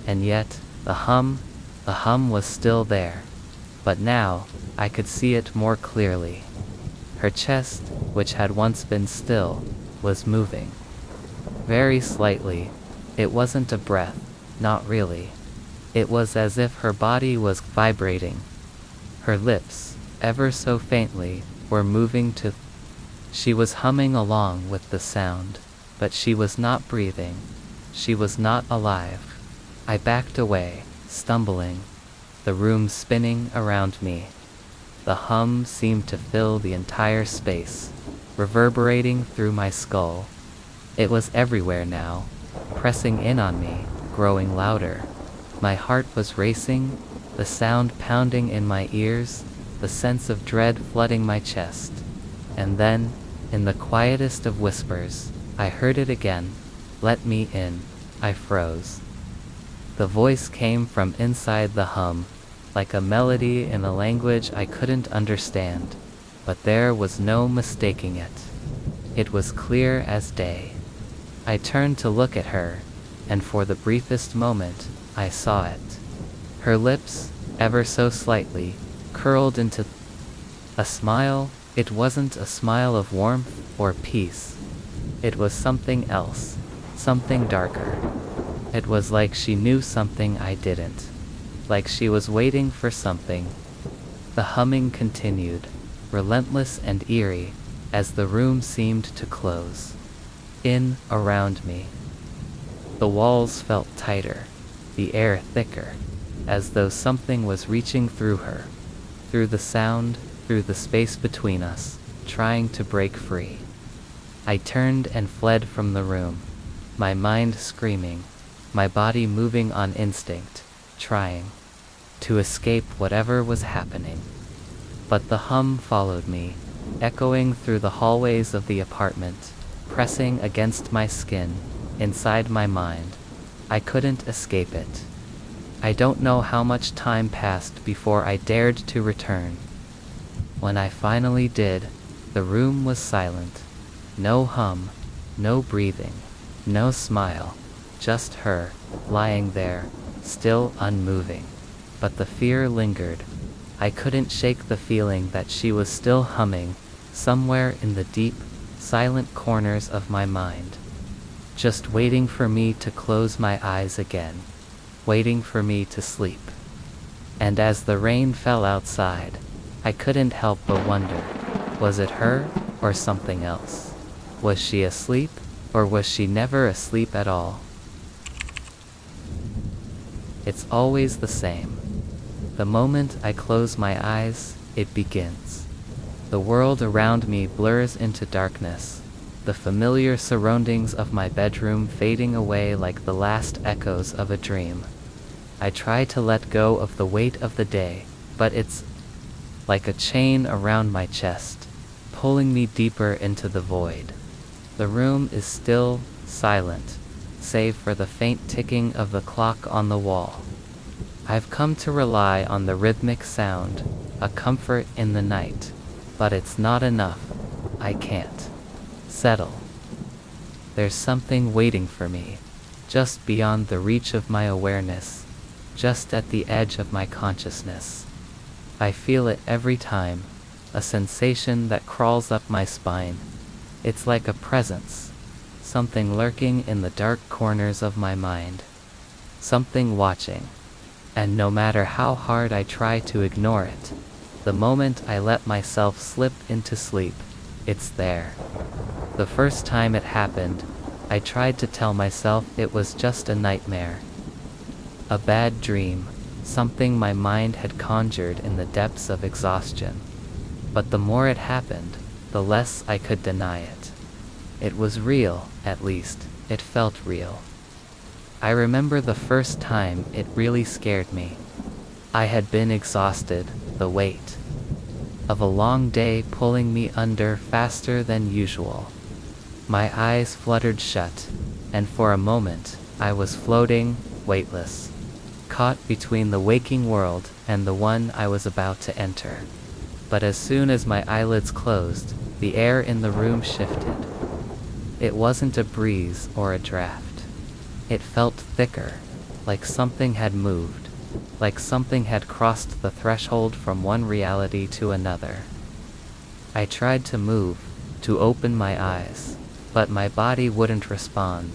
and yet the hum was still there. But now, I could see it more clearly. Her chest, which had once been still, was moving. Very slightly. It wasn't a breath, not really. It was as if her body was vibrating. Her lips, ever so faintly, were moving to... She was humming along with the sound, but she was not breathing. She was not alive. I backed away, stumbling, the room spinning around me. The hum seemed to fill the entire space, reverberating through my skull. It was everywhere now, pressing in on me, growing louder. My heart was racing, the sound pounding in my ears, the sense of dread flooding my chest. And then, in the quietest of whispers, I heard it again. "Let me in." I froze. The voice came from inside the hum, like a melody in a language I couldn't understand, but there was no mistaking it. It was clear as day. I turned to look at her, and for the briefest moment, I saw it. Her lips, ever so slightly, curled into a smile. It wasn't a smile of warmth or peace. It was something else, something darker. It was like she knew something I didn't. Like she was waiting for something. The humming continued, relentless and eerie, as the room seemed to close in around me. The walls felt tighter, the air thicker, as though something was reaching through her, through the sound, through the space between us, trying to break free. I turned and fled from the room, my mind screaming, my body moving on instinct, trying to escape whatever was happening. But the hum followed me, echoing through the hallways of the apartment, pressing against my skin, inside my mind. I couldn't escape it. I don't know how much time passed before I dared to return. When I finally did, the room was silent. No hum, no breathing, no smile, just her, lying there, still unmoving. But the fear lingered. I couldn't shake the feeling that she was still humming, somewhere in the deep, silent corners of my mind. Just waiting for me to close my eyes again. Waiting for me to sleep. And as the rain fell outside, I couldn't help but wonder, was it her, or something else? Was she asleep, or was she never asleep at all? It's always the same. The moment I close my eyes, it begins. The world around me blurs into darkness, the familiar surroundings of my bedroom fading away like the last echoes of a dream. I try to let go of the weight of the day, but it's like a chain around my chest, pulling me deeper into the void. The room is still, silent, save for the faint ticking of the clock on the wall. I've come to rely on the rhythmic sound, a comfort in the night, but it's not enough. I can't settle. There's something waiting for me, just beyond the reach of my awareness, just at the edge of my consciousness. I feel it every time, a sensation that crawls up my spine. It's like a presence, something lurking in the dark corners of my mind, something watching. And no matter how hard I try to ignore it, the moment I let myself slip into sleep, it's there. The first time it happened, I tried to tell myself it was just a nightmare, a bad dream, something my mind had conjured in the depths of exhaustion. But the more it happened, the less I could deny it. It was real, at least, it felt real. I remember the first time it really scared me. I had been exhausted, the weight. of a long day pulling me under faster than usual. My eyes fluttered shut, and for a moment, I was floating, weightless, caught between the waking world and the one I was about to enter. But as soon as my eyelids closed, the air in the room shifted. It wasn't a breeze or a draft. It felt thicker, like something had moved, like something had crossed the threshold from one reality to another. I tried to move, to open my eyes, but my body wouldn't respond.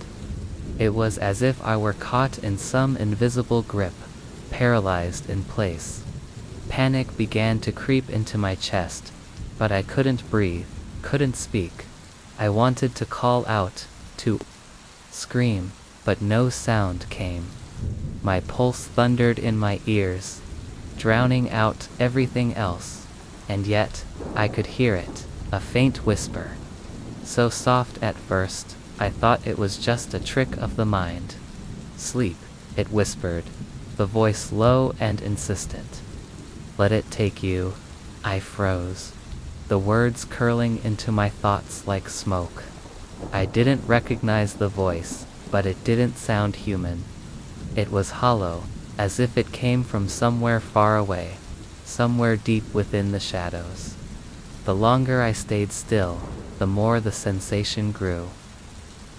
It was as if I were caught in some invisible grip, paralyzed in place. Panic began to creep into my chest, but I couldn't breathe, couldn't speak. I wanted to call out, to scream, but no sound came. My pulse thundered in my ears, drowning out everything else, and yet, I could hear it, a faint whisper. So soft at first, I thought it was just a trick of the mind. "Sleep," it whispered, the voice low and insistent. "Let it take you." I froze, the words curling into my thoughts like smoke. I didn't recognize the voice, but it didn't sound human. It was hollow, as if it came from somewhere far away, somewhere deep within the shadows. The longer I stayed still, the more the sensation grew.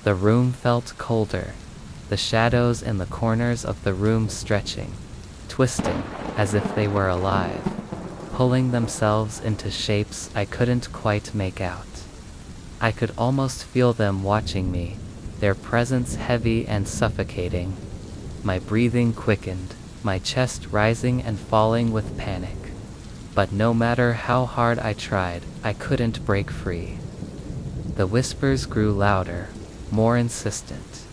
The room felt colder, the shadows in the corners of the room stretching, twisting, as if they were alive, pulling themselves into shapes I couldn't quite make out. I could almost feel them watching me, their presence heavy and suffocating. My breathing quickened, my chest rising and falling with panic. But no matter how hard I tried, I couldn't break free. The whispers grew louder, more insistent.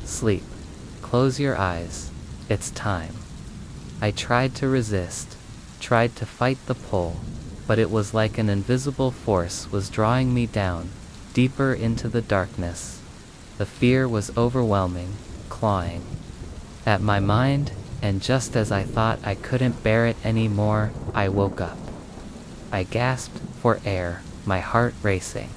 "Sleep. Close your eyes. It's time." I tried to resist, tried to fight the pull, but it was like an invisible force was drawing me down, deeper into the darkness. The fear was overwhelming, clawing at my mind, and just as I thought I couldn't bear it anymore, I woke up. I gasped for air, my heart racing.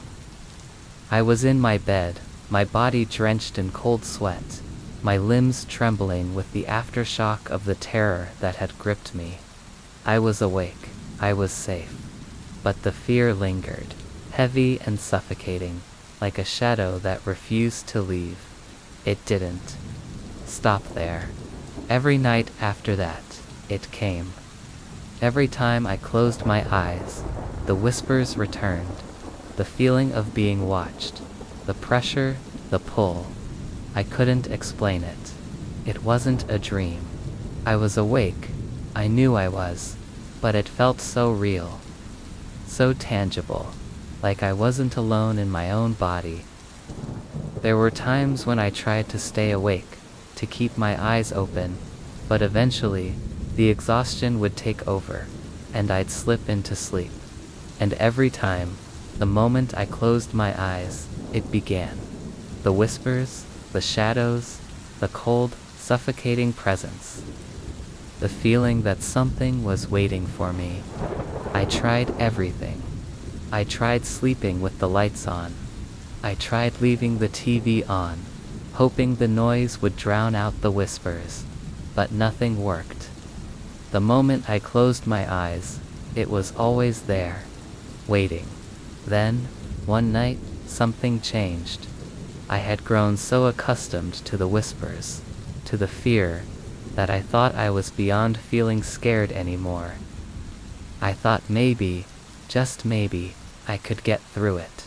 I was in my bed, my body drenched in cold sweat, my limbs trembling with the aftershock of the terror that had gripped me. I was awake, I was safe, but the fear lingered, heavy and suffocating, like a shadow that refused to leave. It didn't stop there. Every night after that, it came. Every time I closed my eyes, the whispers returned, the feeling of being watched, the pressure, the pull. I couldn't explain it. It wasn't a dream. I was awake, I knew I was, but it felt so real, so tangible, like I wasn't alone in my own body. There were times when I tried to stay awake, to keep my eyes open, but eventually, the exhaustion would take over, and I'd slip into sleep. And every time, the moment I closed my eyes, it began. The whispers, the shadows, the cold, suffocating presence. The feeling that something was waiting for me. I tried everything. I tried sleeping with the lights on. I tried leaving the TV on, hoping the noise would drown out the whispers, but nothing worked. The moment I closed my eyes, it was always there, waiting. Then, one night, something changed. I had grown so accustomed to the whispers, to the fear, that I thought I was beyond feeling scared anymore. I thought maybe, just maybe, I could get through it.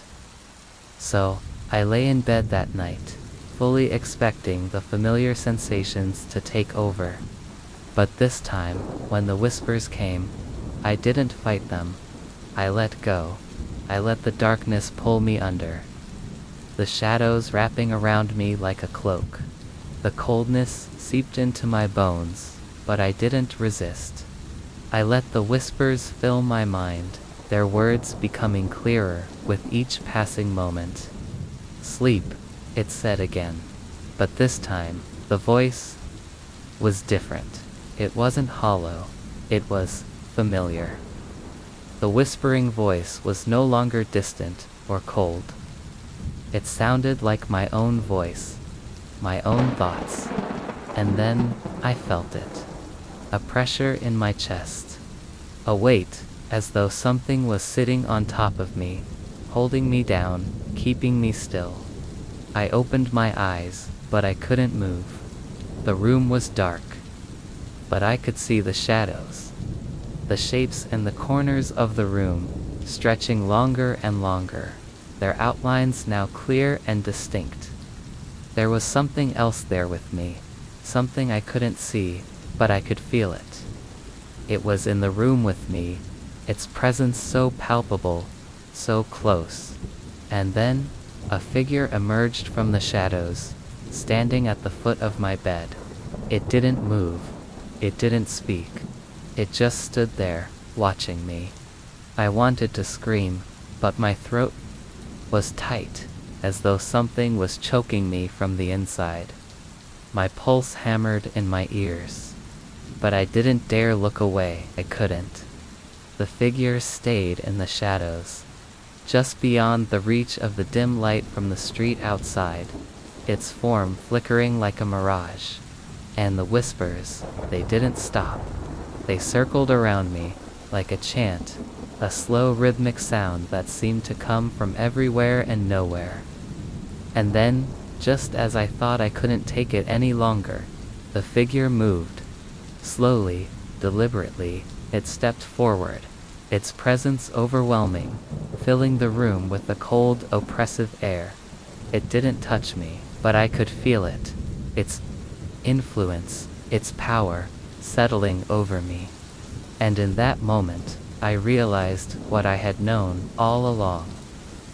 So, I lay in bed that night, fully expecting the familiar sensations to take over. But this time, when the whispers came, I didn't fight them. I let go. I let the darkness pull me under. The shadows wrapping around me like a cloak. The coldness seeped into my bones, but I didn't resist. I let the whispers fill my mind, their words becoming clearer with each passing moment. "Sleep," it said again. But this time, the voice was different. It wasn't hollow. It was familiar. The whispering voice was no longer distant or cold. It sounded like my own voice, my own thoughts. And then I felt it. A pressure in my chest. A weight, as though something was sitting on top of me, holding me down, keeping me still. I opened my eyes, but I couldn't move. The room was dark, but I could see the shadows. The shapes in the corners of the room, stretching longer and longer, their outlines now clear and distinct. There was something else there with me, something I couldn't see, but I could feel it. It was in the room with me, its presence so palpable, so close. And then, a figure emerged from the shadows, standing at the foot of my bed. It didn't move. It didn't speak. It just stood there, watching me. I wanted to scream, but my throat was tight, as though something was choking me from the inside. My pulse hammered in my ears. But I didn't dare look away. I couldn't. The figure stayed in the shadows, just beyond the reach of the dim light from the street outside, its form flickering like a mirage. And the whispers, they didn't stop. They circled around me, like a chant, a slow rhythmic sound that seemed to come from everywhere and nowhere. And then, just as I thought I couldn't take it any longer, the figure moved. Slowly, deliberately, it stepped forward, its presence overwhelming, filling the room with a cold, oppressive air. It didn't touch me, but I could feel it, its influence, its power, settling over me. And in that moment, I realized what I had known all along.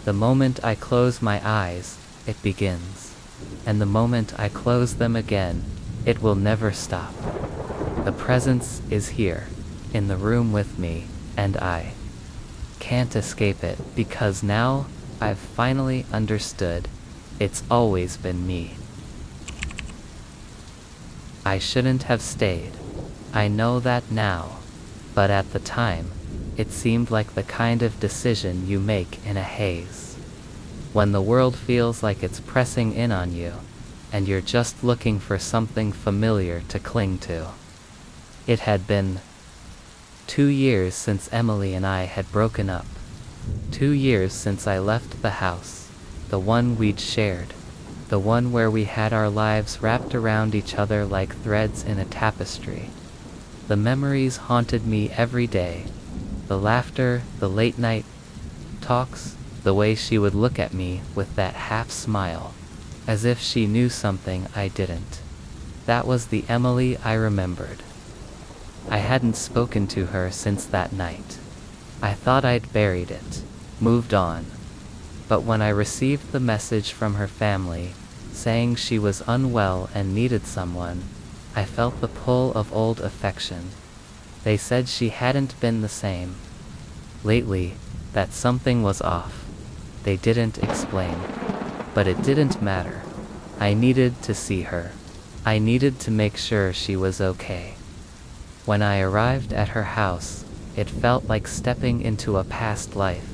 The moment I close my eyes, it begins. And the moment I close them again, it will never stop. The presence is here, in the room with me, and I can't escape it, because now I've finally understood. It's always been me. I shouldn't have stayed. I know that now. But at the time, it seemed like the kind of decision you make in a haze. When the world feels like it's pressing in on you, and you're just looking for something familiar to cling to. It had been 2 years since Emily and I had broken up. 2 years since I left the house, the one we'd shared, the one where we had our lives wrapped around each other like threads in a tapestry. The memories haunted me every day. The laughter, the late night talks, the way she would look at me with that half smile, as if she knew something I didn't. That was the Emily I remembered. I hadn't spoken to her since that night. I thought I'd buried it, moved on. But when I received the message from her family, saying she was unwell and needed someone, I felt the pull of old affection. They said she hadn't been the same lately, that something was off. They didn't explain. But it didn't matter. I needed to see her. I needed to make sure she was okay. When I arrived at her house, it felt like stepping into a past life.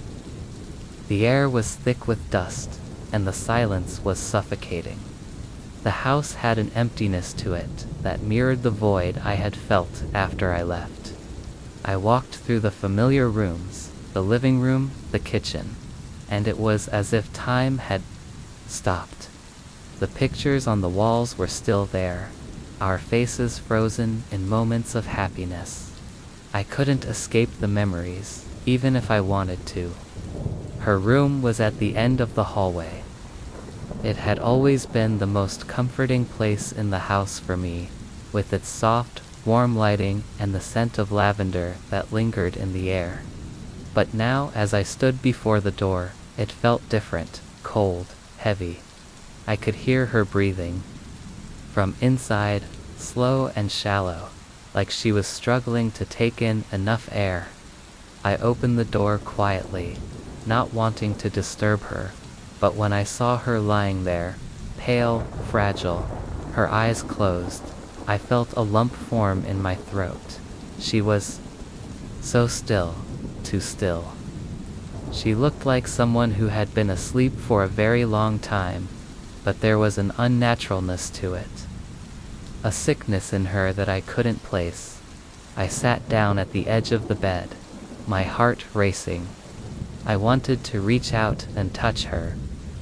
The air was thick with dust, and the silence was suffocating. The house had an emptiness to it that mirrored the void I had felt after I left. I walked through the familiar rooms, the living room, the kitchen, and it was as if time had stopped. The pictures on the walls were still there, our faces frozen in moments of happiness. I couldn't escape the memories, even if I wanted to. Her room was at the end of the hallway. It had always been the most comforting place in the house for me, with its soft, warm lighting and the scent of lavender that lingered in the air. But now, as I stood before the door, it felt different, cold, heavy. I could hear her breathing. From inside, slow and shallow, like she was struggling to take in enough air. I opened the door quietly, not wanting to disturb her, but when I saw her lying there, pale, fragile, her eyes closed, I felt a lump form in my throat. She was so still, felt too still. She looked like someone who had been asleep for a very long time, but there was an unnaturalness to it. A sickness in her that I couldn't place. I sat down at the edge of the bed, my heart racing. I wanted to reach out and touch her,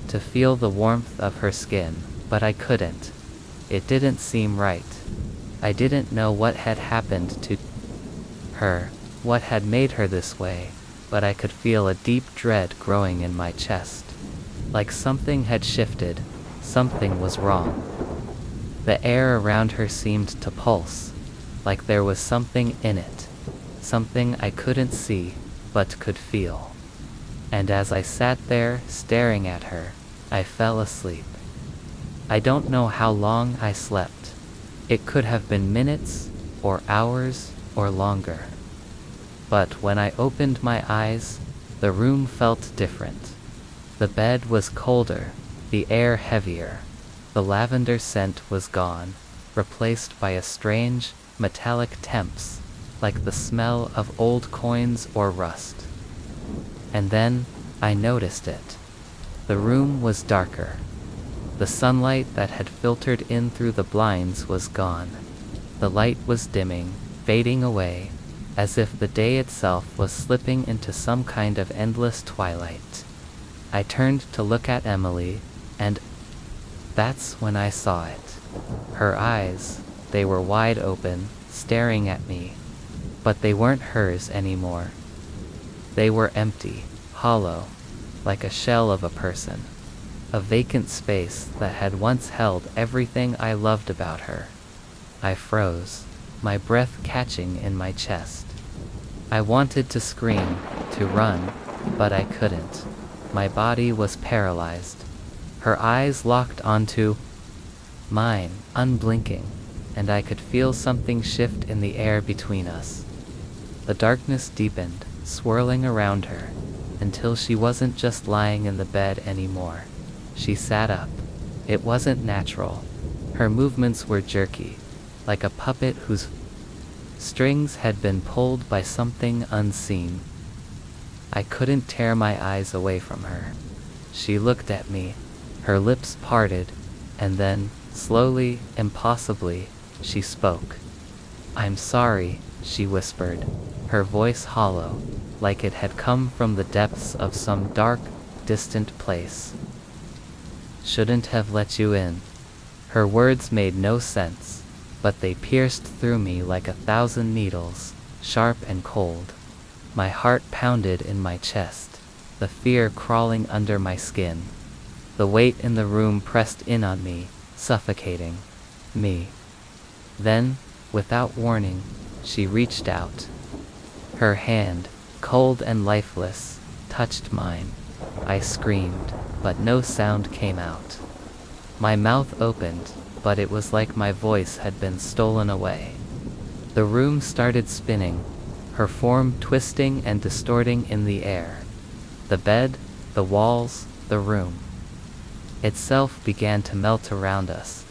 to feel the warmth of her skin, but I couldn't. It didn't seem right. I didn't know what had happened to her, what had made her this way, but I could feel a deep dread growing in my chest. Like something had shifted, something was wrong. The air around her seemed to pulse, like there was something in it, something I couldn't see, but could feel. And as I sat there, staring at her, I fell asleep. I don't know how long I slept. It could have been minutes, or hours, or longer. But when I opened my eyes, the room felt different. The bed was colder, the air heavier. The lavender scent was gone, replaced by a strange, metallic temps, like the smell of old coins or rust. And then, I noticed it. The room was darker. The sunlight that had filtered in through the blinds was gone. The light was dimming, fading away, as if the day itself was slipping into some kind of endless twilight. I turned to look at Emily, and that's when I saw it. Her eyes, they were wide open, staring at me, but they weren't hers anymore. They were empty, hollow, like a shell of a person, a vacant space that had once held everything I loved about her. I froze, my breath catching in my chest. I wanted to scream, to run, but I couldn't. My body was paralyzed. Her eyes locked onto mine, unblinking, and I could feel something shift in the air between us. The darkness deepened, swirling around her, until she wasn't just lying in the bed anymore. She sat up. It wasn't natural. Her movements were jerky, like a puppet whose strings had been pulled by something unseen. I couldn't tear my eyes away from her. She looked at me, her lips parted, and then, slowly, impossibly, she spoke. "I'm sorry," she whispered, her voice hollow, like it had come from the depths of some dark, distant place. "Shouldn't have let you in." Her words made no sense, but they pierced through me like 1,000 needles, sharp and cold. My heart pounded in my chest, the fear crawling under my skin. The weight in the room pressed in on me, suffocating me. Then, without warning, she reached out. Her hand, cold and lifeless, touched mine. I screamed, but no sound came out. My mouth opened, but it was like my voice had been stolen away. The room started spinning, her form twisting and distorting in the air. The bed, the walls, the room itself began to melt around us,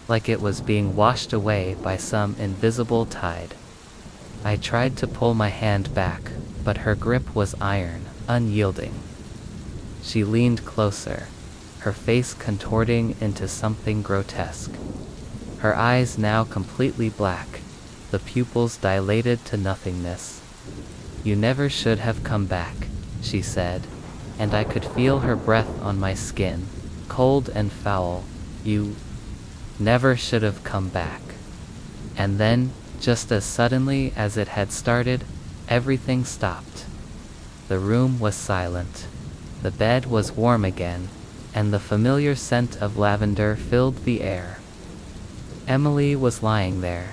like it was being washed away by some invisible tide. I tried to pull my hand back, but her grip was iron, unyielding. She leaned closer, her face contorting into something grotesque. Her eyes now completely black, the pupils dilated to nothingness. "You never should have come back," she said, and I could feel her breath on my skin, cold and foul. "You never should have come back." And then, just as suddenly as it had started, everything stopped. The room was silent. The bed was warm again, and the familiar scent of lavender filled the air. Emily was lying there,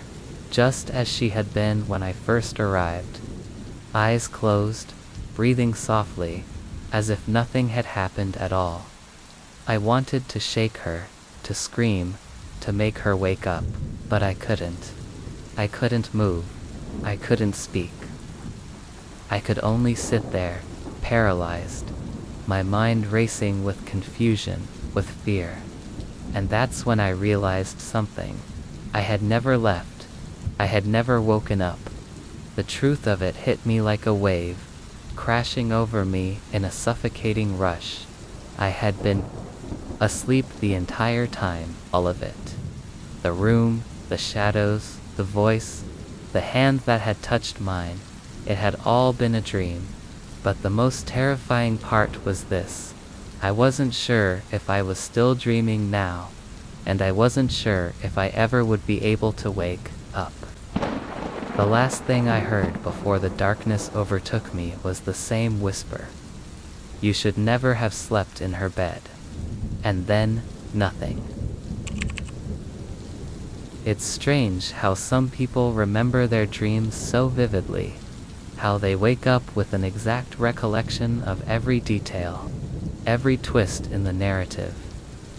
just as she had been when I first arrived. Eyes closed, breathing softly, as if nothing had happened at all. I wanted to shake her, to scream, to make her wake up, but I couldn't. I couldn't move. I couldn't speak. I could only sit there, paralyzed, my mind racing with confusion, with fear. And that's when I realized something. I had never left. I had never woken up. The truth of it hit me like a wave, crashing over me in a suffocating rush. I had been asleep the entire time, all of it. The room, the shadows, the voice, the hand that had touched mine. It had all been a dream. But the most terrifying part was this. I wasn't sure if I was still dreaming now, and I wasn't sure if I ever would be able to wake up. The last thing I heard before the darkness overtook me was the same whisper. You should never have slept in her bed. And then, nothing. It's strange how some people remember their dreams so vividly, how they wake up with an exact recollection of every detail, every twist in the narrative,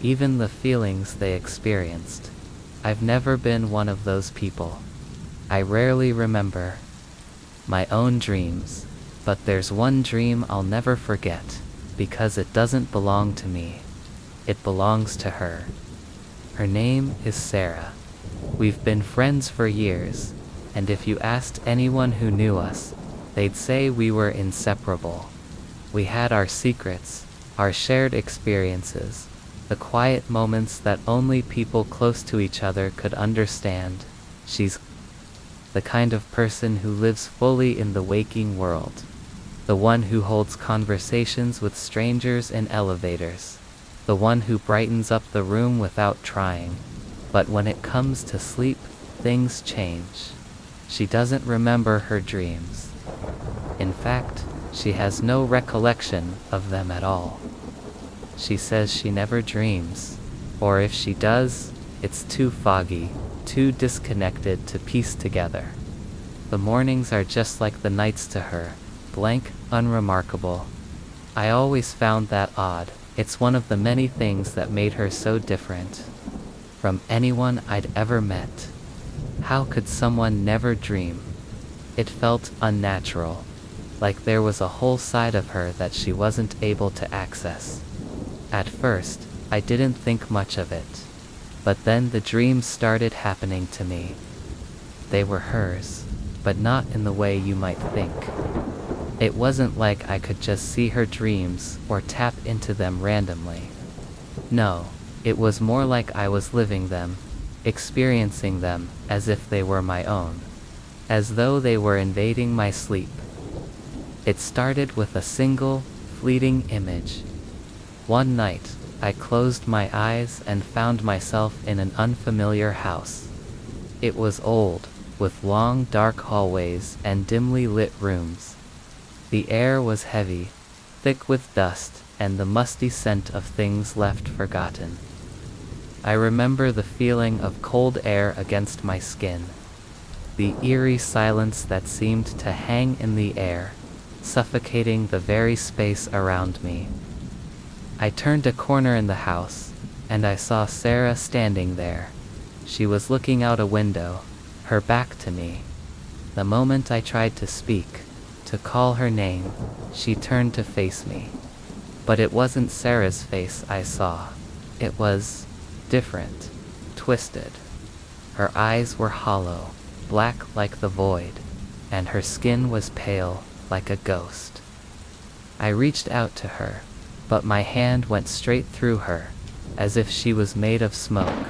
even the feelings they experienced. I've never been one of those people. I rarely remember my own dreams, but there's one dream I'll never forget, because it doesn't belong to me. It belongs to her. Her name is Sarah. We've been friends for years, and if you asked anyone who knew us, they'd say we were inseparable. We had our secrets, our shared experiences, the quiet moments that only people close to each other could understand. She's the kind of person who lives fully in the waking world, the one who holds conversations with strangers in elevators, the one who brightens up the room without trying. But when it comes to sleep, things change. She doesn't remember her dreams. In fact, she has no recollection of them at all. She says she never dreams, or if she does, it's too foggy, too disconnected to piece together. The mornings are just like the nights to her, blank, unremarkable. I always found that odd. It's one of the many things that made her so different from anyone I'd ever met. How could someone never dream? It felt unnatural, like there was a whole side of her that she wasn't able to access. At first, I didn't think much of it. But then the dreams started happening to me. They were hers, but not in the way you might think. It wasn't like I could just see her dreams or tap into them randomly. No, it was more like I was living them, experiencing them as if they were my own, as though they were invading my sleep. It started with a single, fleeting image. One night, I closed my eyes and found myself in an unfamiliar house. It was old, with long dark hallways and dimly lit rooms. The air was heavy, thick with dust and the musty scent of things left forgotten. I remember the feeling of cold air against my skin, the eerie silence that seemed to hang in the air, suffocating the very space around me. I turned a corner in the house, and I saw Sarah standing there. She was looking out a window, her back to me. The moment I tried to speak, to call her name, she turned to face me. But it wasn't Sarah's face I saw. It was different, twisted. Her eyes were hollow, black like the void, and her skin was pale like a ghost. I reached out to her, but my hand went straight through her, as if she was made of smoke.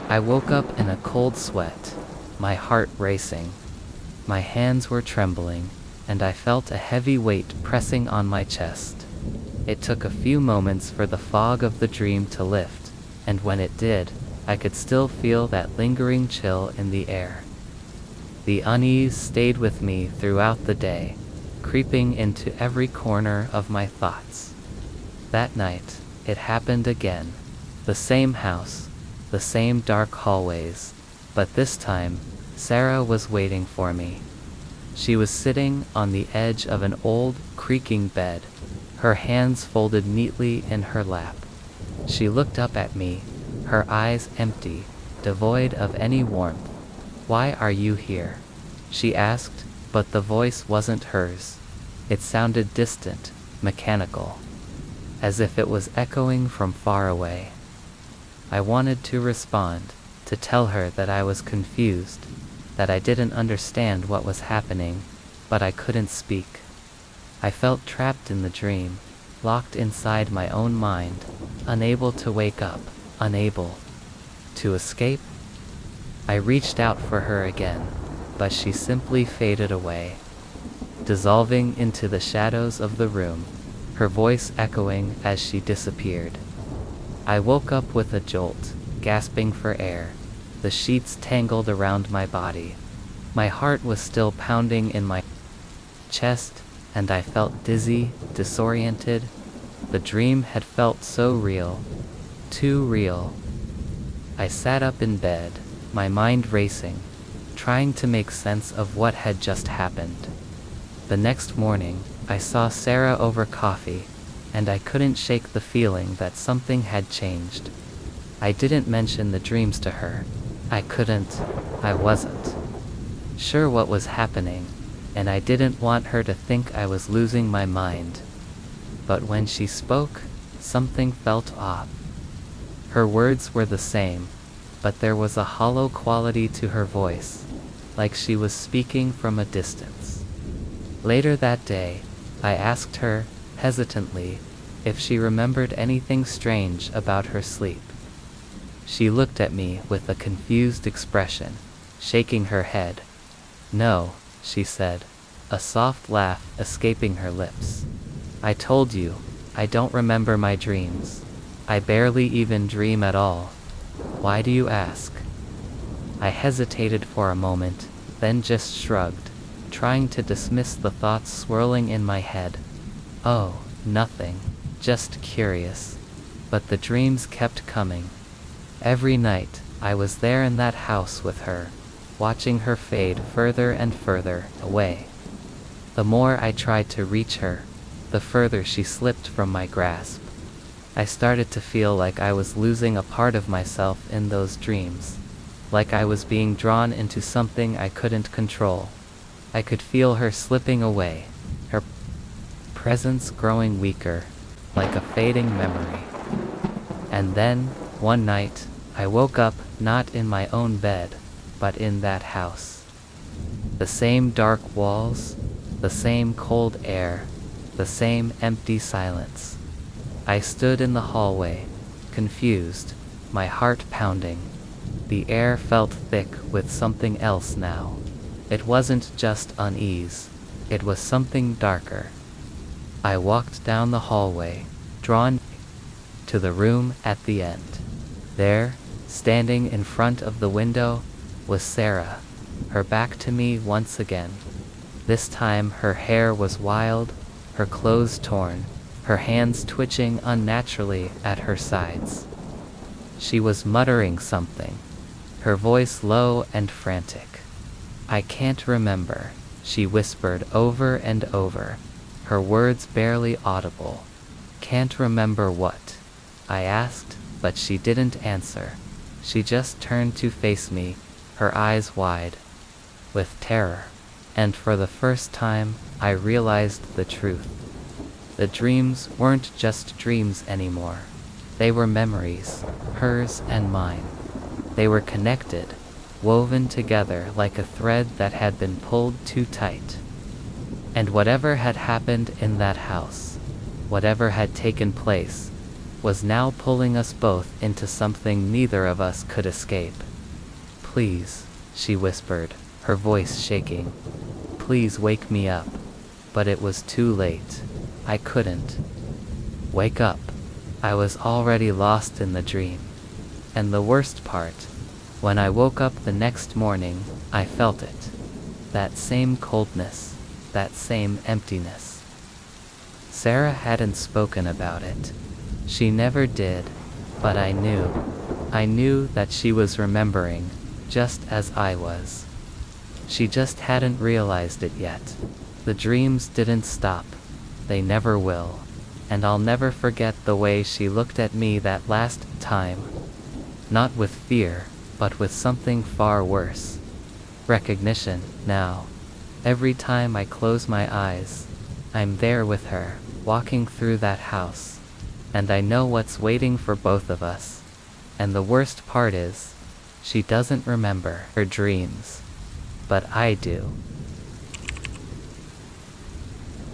I woke up in a cold sweat, my heart racing. My hands were trembling, and I felt a heavy weight pressing on my chest. It took a few moments for the fog of the dream to lift, and when it did, I could still feel that lingering chill in the air. The unease stayed with me throughout the day, creeping into every corner of my thoughts. That night, it happened again. The same house, the same dark hallways, but this time, Sarah was waiting for me. She was sitting on the edge of an old, creaking bed, her hands folded neatly in her lap. She looked up at me, her eyes empty, devoid of any warmth. "Why are you here?" she asked, but the voice wasn't hers. It sounded distant, mechanical, as if it was echoing from far away. I wanted to respond, to tell her that I was confused, that I didn't understand what was happening, but I couldn't speak. I felt trapped in the dream, locked inside my own mind, unable to wake up, unable to escape. I reached out for her again, but she simply faded away, dissolving into the shadows of the room, her voice echoing as she disappeared. I woke up with a jolt, gasping for air, the sheets tangled around my body. My heart was still pounding in my chest, and I felt dizzy, disoriented. The dream had felt so real, too real. I sat up in bed, my mind racing, trying to make sense of what had just happened. The next morning, I saw Sarah over coffee, and I couldn't shake the feeling that something had changed. I didn't mention the dreams to her. I wasn't sure what was happening, and I didn't want her to think I was losing my mind. But when she spoke, something felt off. Her words were the same, but there was a hollow quality to her voice, like she was speaking from a distance. Later that day, I asked her, hesitantly, if she remembered anything strange about her sleep. She looked at me with a confused expression, shaking her head. "No," she said, a soft laugh escaping her lips. "I told you, I don't remember my dreams. I barely even dream at all. Why do you ask?" I hesitated for a moment, then just shrugged, trying to dismiss the thoughts swirling in my head. "Oh, nothing, just curious." But the dreams kept coming. Every night, I was there in that house with her, watching her fade further and further away. The more I tried to reach her, the further she slipped from my grasp. I started to feel like I was losing a part of myself in those dreams, like I was being drawn into something I couldn't control. I could feel her slipping away, her presence growing weaker, like a fading memory. And then, one night, I woke up not in my own bed, but in that house. The same dark walls, the same cold air, the same empty silence. I stood in the hallway, confused, my heart pounding. The air felt thick with something else now. It wasn't just unease, it was something darker. I walked down the hallway, drawn to the room at the end. There, standing in front of the window, was Sarah, her back to me once again. This time her hair was wild, her clothes torn, her hands twitching unnaturally at her sides. She was muttering something, her voice low and frantic. "I can't remember," she whispered over and over, her words barely audible. "Can't remember what?" I asked, but she didn't answer. She just turned to face me, her eyes wide with terror. And for the first time, I realized the truth. The dreams weren't just dreams anymore. They were memories, hers and mine. They were connected, woven together like a thread that had been pulled too tight. And whatever had happened in that house, whatever had taken place, was now pulling us both into something neither of us could escape. "Please," she whispered, her voice shaking. "Please wake me up." But it was too late. I couldn't wake up. I was already lost in the dream. And the worst part, when I woke up the next morning, I felt it. That same coldness, that same emptiness. Sarah hadn't spoken about it. She never did, but I knew. I knew that she was remembering, just as I was. She just hadn't realized it yet. The dreams didn't stop. They never will. And I'll never forget the way she looked at me that last time. Not with fear, but with something far worse. Recognition, now. Every time I close my eyes, I'm there with her, walking through that house. And I know what's waiting for both of us. And the worst part is, she doesn't remember her dreams. But I do.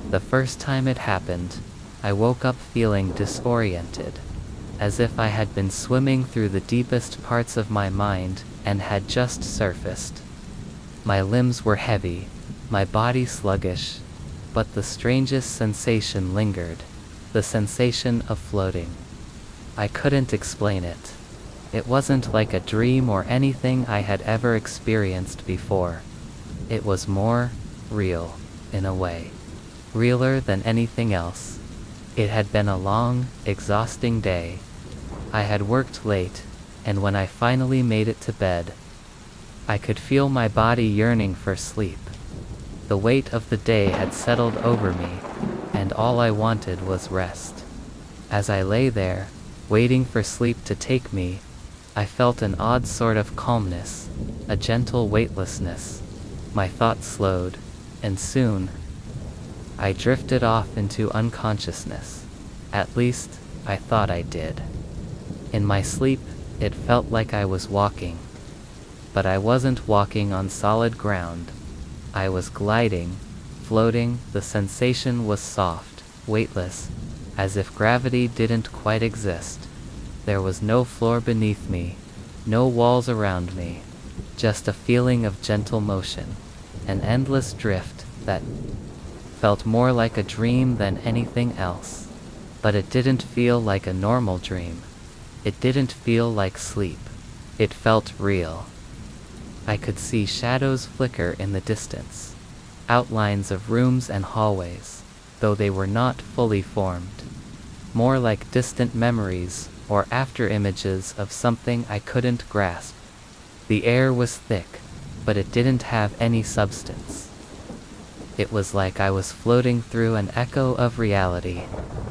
The first time it happened, I woke up feeling disoriented, as if I had been swimming through the deepest parts of my mind and had just surfaced. My limbs were heavy, my body sluggish, but the strangest sensation lingered, the sensation of floating. I couldn't explain it. It wasn't like a dream or anything I had ever experienced before. It was more real, in a way. Realer than anything else. It had been a long, exhausting day. I had worked late, and when I finally made it to bed, I could feel my body yearning for sleep. The weight of the day had settled over me, and all I wanted was rest. As I lay there, waiting for sleep to take me, I felt an odd sort of calmness, a gentle weightlessness. My thoughts slowed, and soon, I drifted off into unconsciousness. At least, I thought I did. In my sleep, it felt like I was walking. But I wasn't walking on solid ground. I was gliding, floating. The sensation was soft, weightless, as if gravity didn't quite exist. There was no floor beneath me, no walls around me, just a feeling of gentle motion, an endless drift that felt more like a dream than anything else. But it didn't feel like a normal dream. It didn't feel like sleep. It felt real. I could see shadows flicker in the distance, outlines of rooms and hallways, though they were not fully formed. More like distant memories or after-images of something I couldn't grasp. The air was thick, but it didn't have any substance. It was like I was floating through an echo of reality,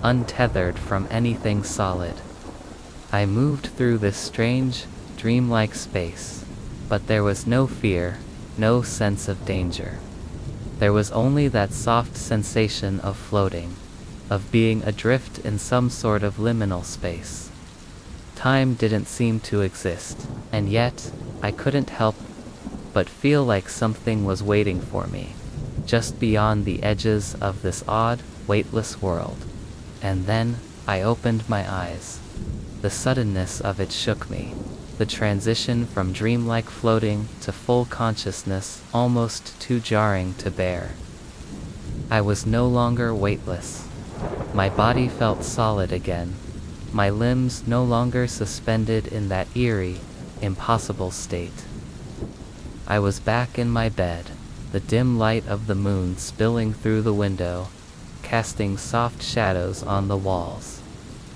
untethered from anything solid. I moved through this strange, dreamlike space, but there was no fear, no sense of danger. There was only that soft sensation of floating, of being adrift in some sort of liminal space. Time didn't seem to exist, and yet, I couldn't help but feel like something was waiting for me, just beyond the edges of this odd, weightless world. And then, I opened my eyes. The suddenness of it shook me. The transition from dreamlike floating to full consciousness almost too jarring to bear. I was no longer weightless. My body felt solid again. My limbs no longer suspended in that eerie, impossible state. I was back in my bed, the dim light of the moon spilling through the window, casting soft shadows on the walls.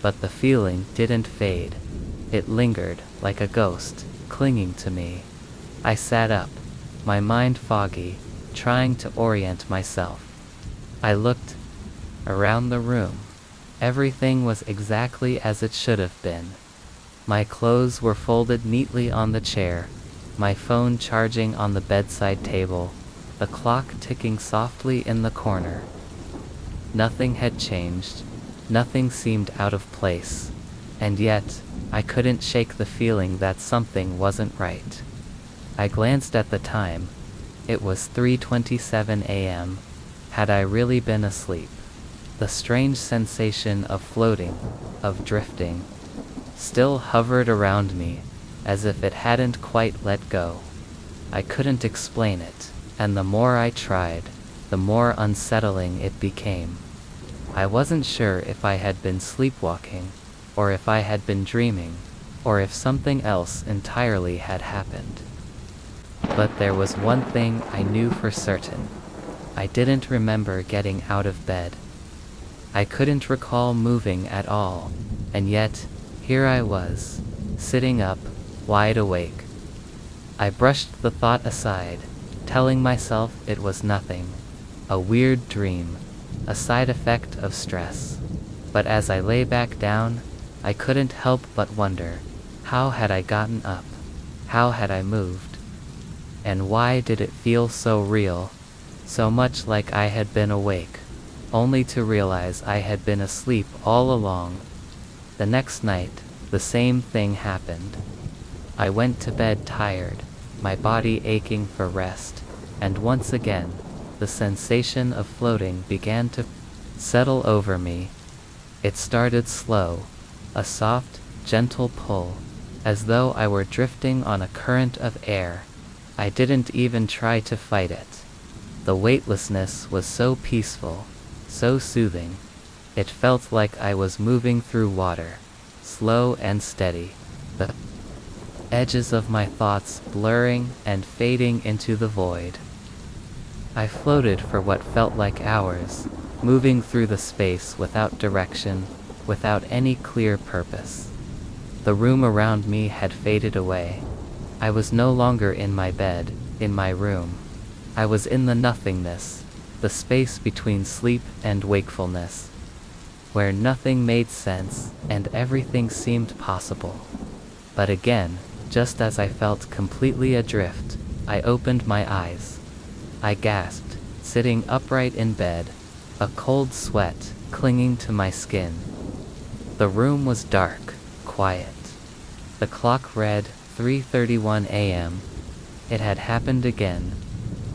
But the feeling didn't fade. It lingered, like a ghost, clinging to me. I sat up, my mind foggy, trying to orient myself. I looked around the room. Everything was exactly as it should have been. My clothes were folded neatly on the chair, my phone charging on the bedside table, the clock ticking softly in the corner. Nothing had changed, nothing seemed out of place, and yet, I couldn't shake the feeling that something wasn't right. I glanced at the time. It was 3:27 a.m. Had I really been asleep? The strange sensation of floating, of drifting, still hovered around me, as if it hadn't quite let go. I couldn't explain it, and the more I tried, the more unsettling it became. I wasn't sure if I had been sleepwalking, or if I had been dreaming, or if something else entirely had happened. But there was one thing I knew for certain. I didn't remember getting out of bed. I couldn't recall moving at all, and yet, here I was, sitting up, wide awake. I brushed the thought aside, telling myself it was nothing, a weird dream, a side effect of stress. But as I lay back down, I couldn't help but wonder, how had I gotten up? How had I moved? And why did it feel so real, so much like I had been awake, only to realize I had been asleep all along? The next night, the same thing happened. I went to bed tired, my body aching for rest, and once again, the sensation of floating began to settle over me. It started slow, a soft, gentle pull, as though I were drifting on a current of air. I didn't even try to fight it. The weightlessness was so peaceful, so soothing. It felt like I was moving through water, slow and steady, the edges of my thoughts blurring and fading into the void. I floated for what felt like hours, moving through the space without direction, without any clear purpose. The room around me had faded away. I was no longer in my bed, in my room. I was in the nothingness, the space between sleep and wakefulness, where nothing made sense and everything seemed possible. But again, just as I felt completely adrift, I opened my eyes. I gasped, sitting upright in bed, a cold sweat clinging to my skin. The room was dark, quiet. The clock read 3:31 a.m. It had happened again.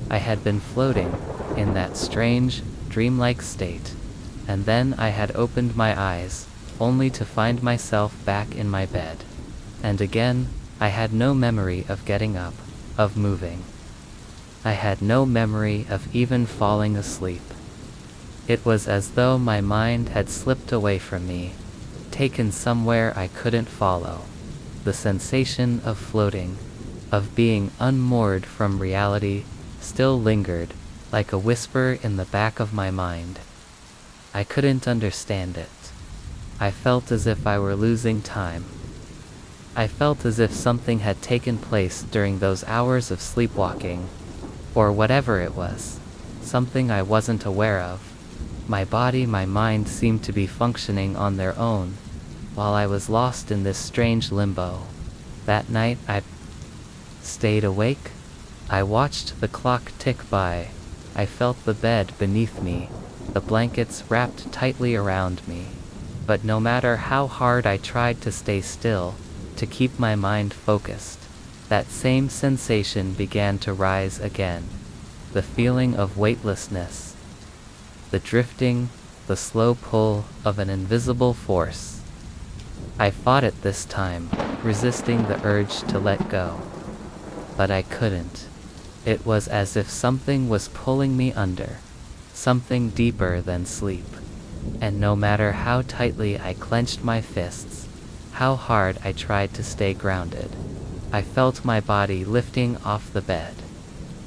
I had been floating in that strange, dreamlike state, and then I had opened my eyes, only to find myself back in my bed. And again, I had no memory of getting up, of moving. I had no memory of even falling asleep. It was as though my mind had slipped away from me, taken somewhere I couldn't follow. The sensation of floating, of being unmoored from reality, still lingered, like a whisper in the back of my mind. I couldn't understand it. I felt as if I were losing time. I felt as if something had taken place during those hours of sleepwalking, or whatever it was, something I wasn't aware of. My body, my mind seemed to be functioning on their own, while I was lost in this strange limbo. That night I stayed awake. I watched the clock tick by. I felt the bed beneath me, the blankets wrapped tightly around me. But no matter how hard I tried to stay still, to keep my mind focused, that same sensation began to rise again. The feeling of weightlessness, the drifting, the slow pull of an invisible force. I fought it this time, resisting the urge to let go. But I couldn't. It was as if something was pulling me under, something deeper than sleep. And no matter how tightly I clenched my fists, how hard I tried to stay grounded, I felt my body lifting off the bed.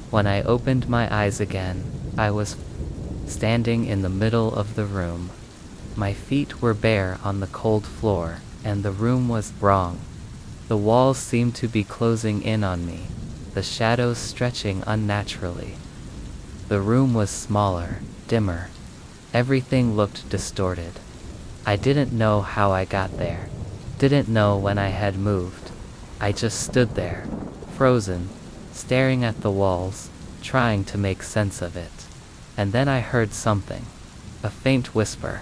When I opened my eyes again, I was standing in the middle of the room. My feet were bare on the cold floor, and the room was wrong. The walls seemed to be closing in on me, the shadows stretching unnaturally. The room was smaller, dimmer. Everything looked distorted. I didn't know how I got there, didn't know when I had moved. I just stood there, frozen, staring at the walls, trying to make sense of it. And then I heard something, a faint whisper,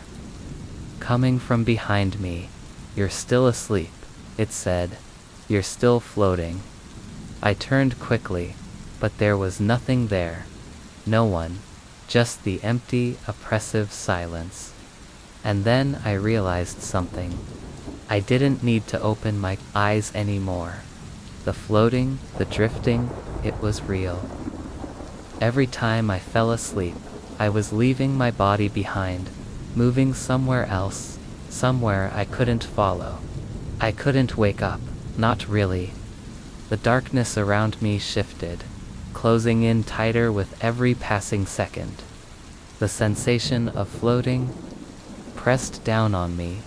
coming from behind me. "You're still asleep," it said. "You're still floating." I turned quickly, but there was nothing there. No one, just the empty, oppressive silence. And then I realized something. I didn't need to open my eyes anymore. The floating, the drifting, it was real. Every time I fell asleep, I was leaving my body behind, moving somewhere else, somewhere I couldn't follow. I couldn't wake up, not really. The darkness around me shifted, closing in tighter with every passing second. The sensation of floating pressed down on me,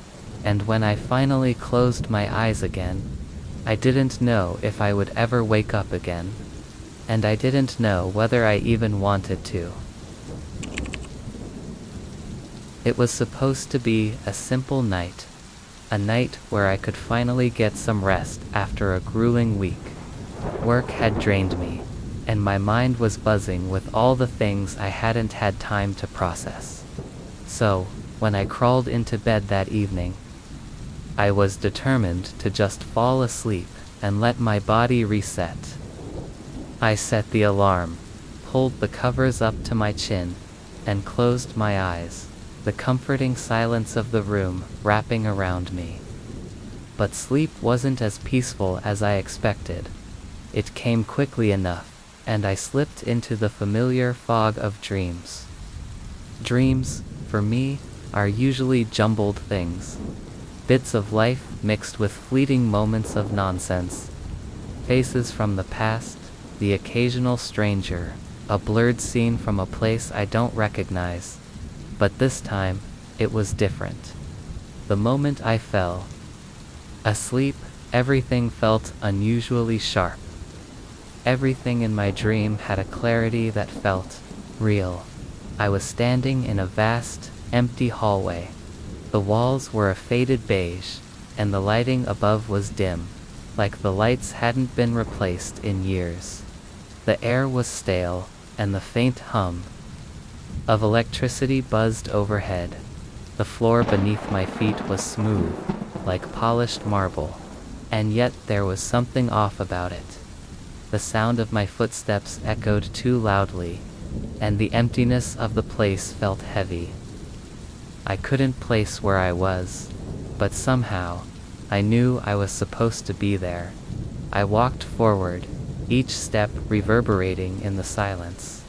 and when I finally closed my eyes again, I didn't know if I would ever wake up again, and I didn't know whether I even wanted to. It was supposed to be a simple night, a night where I could finally get some rest after a grueling week. Work had drained me, and my mind was buzzing with all the things I hadn't had time to process. So, when I crawled into bed that evening, I was determined to just fall asleep and let my body reset. I set the alarm, pulled the covers up to my chin and closed my eyes, the comforting silence of the room wrapping around me. But sleep wasn't as peaceful as I expected. It came quickly enough, and I slipped into the familiar fog of dreams. Dreams, for me, are usually jumbled things. Bits of life mixed with fleeting moments of nonsense. Faces from the past, the occasional stranger, a blurred scene from a place I don't recognize. But this time, it was different. The moment I fell asleep, everything felt unusually sharp. Everything in my dream had a clarity that felt real. I was standing in a vast, empty hallway. The walls were a faded beige, and the lighting above was dim, like the lights hadn't been replaced in years. The air was stale, and the faint hum of electricity buzzed overhead. The floor beneath my feet was smooth, like polished marble, and yet there was something off about it. The sound of my footsteps echoed too loudly, and the emptiness of the place felt heavy. I couldn't place where I was, but somehow, I knew I was supposed to be there. I walked forward, each step reverberating in the silence.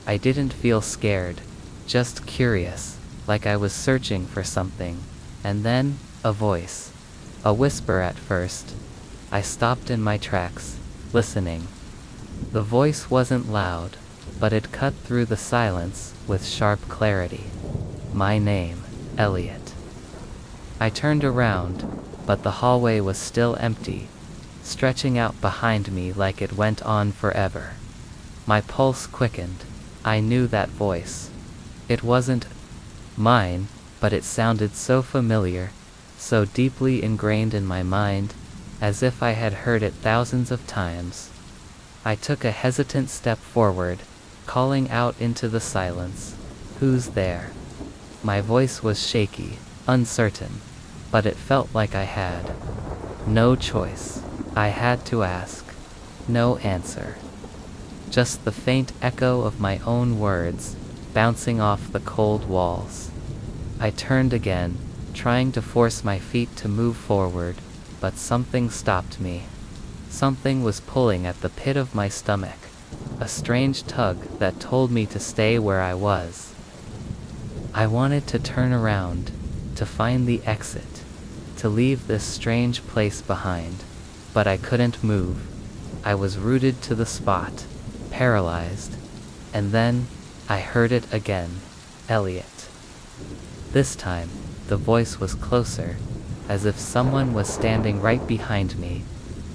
I didn't feel scared, just curious, like I was searching for something. And then, a voice. A whisper at first. I stopped in my tracks, listening. The voice wasn't loud, but it cut through the silence with sharp clarity. My name, Elliot. I turned around, but the hallway was still empty, stretching out behind me like it went on forever. My pulse quickened. I knew that voice. It wasn't mine, but it sounded so familiar, so deeply ingrained in my mind, as if I had heard it thousands of times. I took a hesitant step forward, calling out into the silence, "Who's there?" My voice was shaky, uncertain, but it felt like I had no choice. I had to ask. No answer. Just the faint echo of my own words, bouncing off the cold walls. I turned again, trying to force my feet to move forward, but something stopped me. Something was pulling at the pit of my stomach, a strange tug that told me to stay where I was. I wanted to turn around, to find the exit, to leave this strange place behind, but I couldn't move. I was rooted to the spot, paralyzed, and then I heard it again. Elliot. This time, the voice was closer, as if someone was standing right behind me,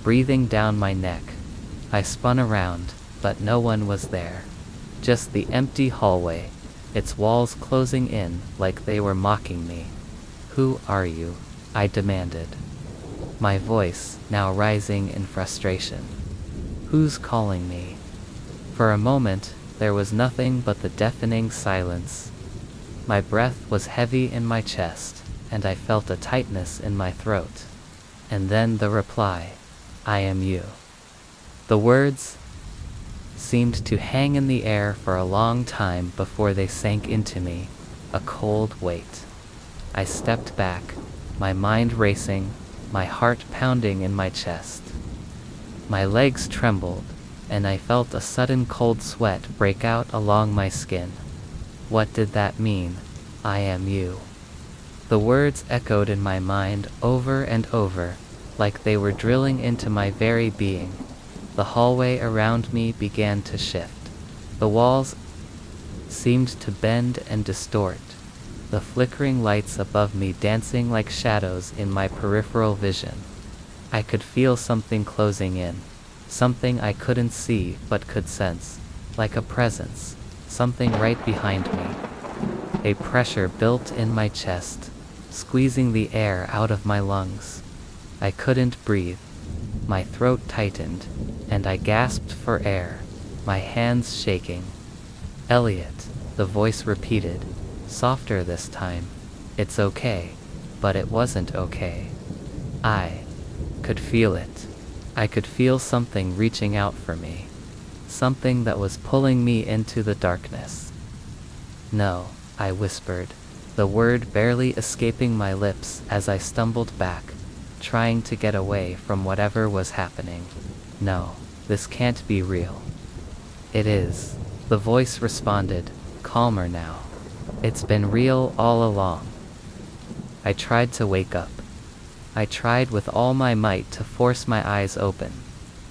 breathing down my neck. I spun around, but no one was there. Just the empty hallway, its walls closing in like they were mocking me. "Who are you?" I demanded, my voice now rising in frustration. "Who's calling me?" For a moment, there was nothing but the deafening silence. My breath was heavy in my chest, and I felt a tightness in my throat. And then the reply, "I am you." The words seemed to hang in the air for a long time before they sank into me, a cold weight. I stepped back, my mind racing, my heart pounding in my chest. My legs trembled, and I felt a sudden cold sweat break out along my skin. What did that mean? I am you. The words echoed in my mind over and over, like they were drilling into my very being. The hallway around me began to shift. The walls seemed to bend and distort, the flickering lights above me dancing like shadows in my peripheral vision. I could feel something closing in, something I couldn't see but could sense, like a presence, something right behind me. A pressure built in my chest, squeezing the air out of my lungs. I couldn't breathe. My throat tightened, and I gasped for air, my hands shaking. "Elliot," the voice repeated, softer this time. "It's okay." But it wasn't okay. I could feel it. I could feel something reaching out for me. something that was pulling me into the darkness. No, I whispered, the word barely escaping my lips as I stumbled back, trying to get away from whatever was happening. No, this can't be real. It is, the voice responded, calmer now. It's been real all along. I tried to wake up. I tried with all my might to force my eyes open,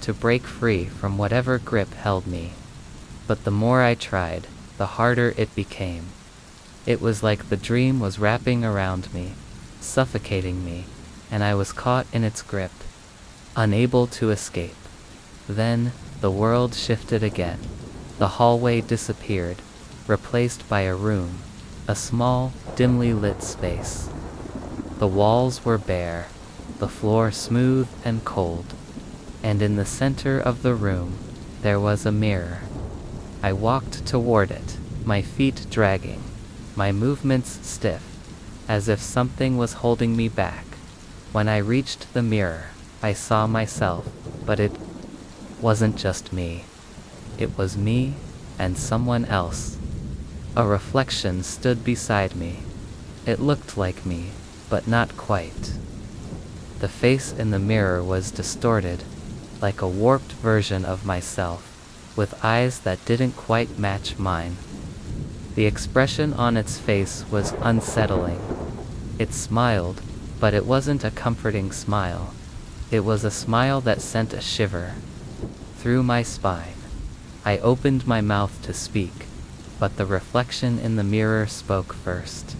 to break free from whatever grip held me. But the more I tried, the harder it became. It was like the dream was wrapping around me, suffocating me, and I was caught in its grip, unable to escape. Then, the world shifted again. The hallway disappeared, replaced by a room, a small, dimly lit space. The walls were bare, the floor smooth and cold, and in the center of the room, there was a mirror. I walked toward it, my feet dragging, my movements stiff, as if something was holding me back. When I reached the mirror, I saw myself, but it wasn't just me. It was me and someone else. A reflection stood beside me. It looked like me, but not quite. The face in the mirror was distorted, like a warped version of myself, with eyes that didn't quite match mine. The expression on its face was unsettling. It smiled, but it wasn't a comforting smile. It was a smile that sent a shiver through my spine. I opened my mouth to speak, but the reflection in the mirror spoke first.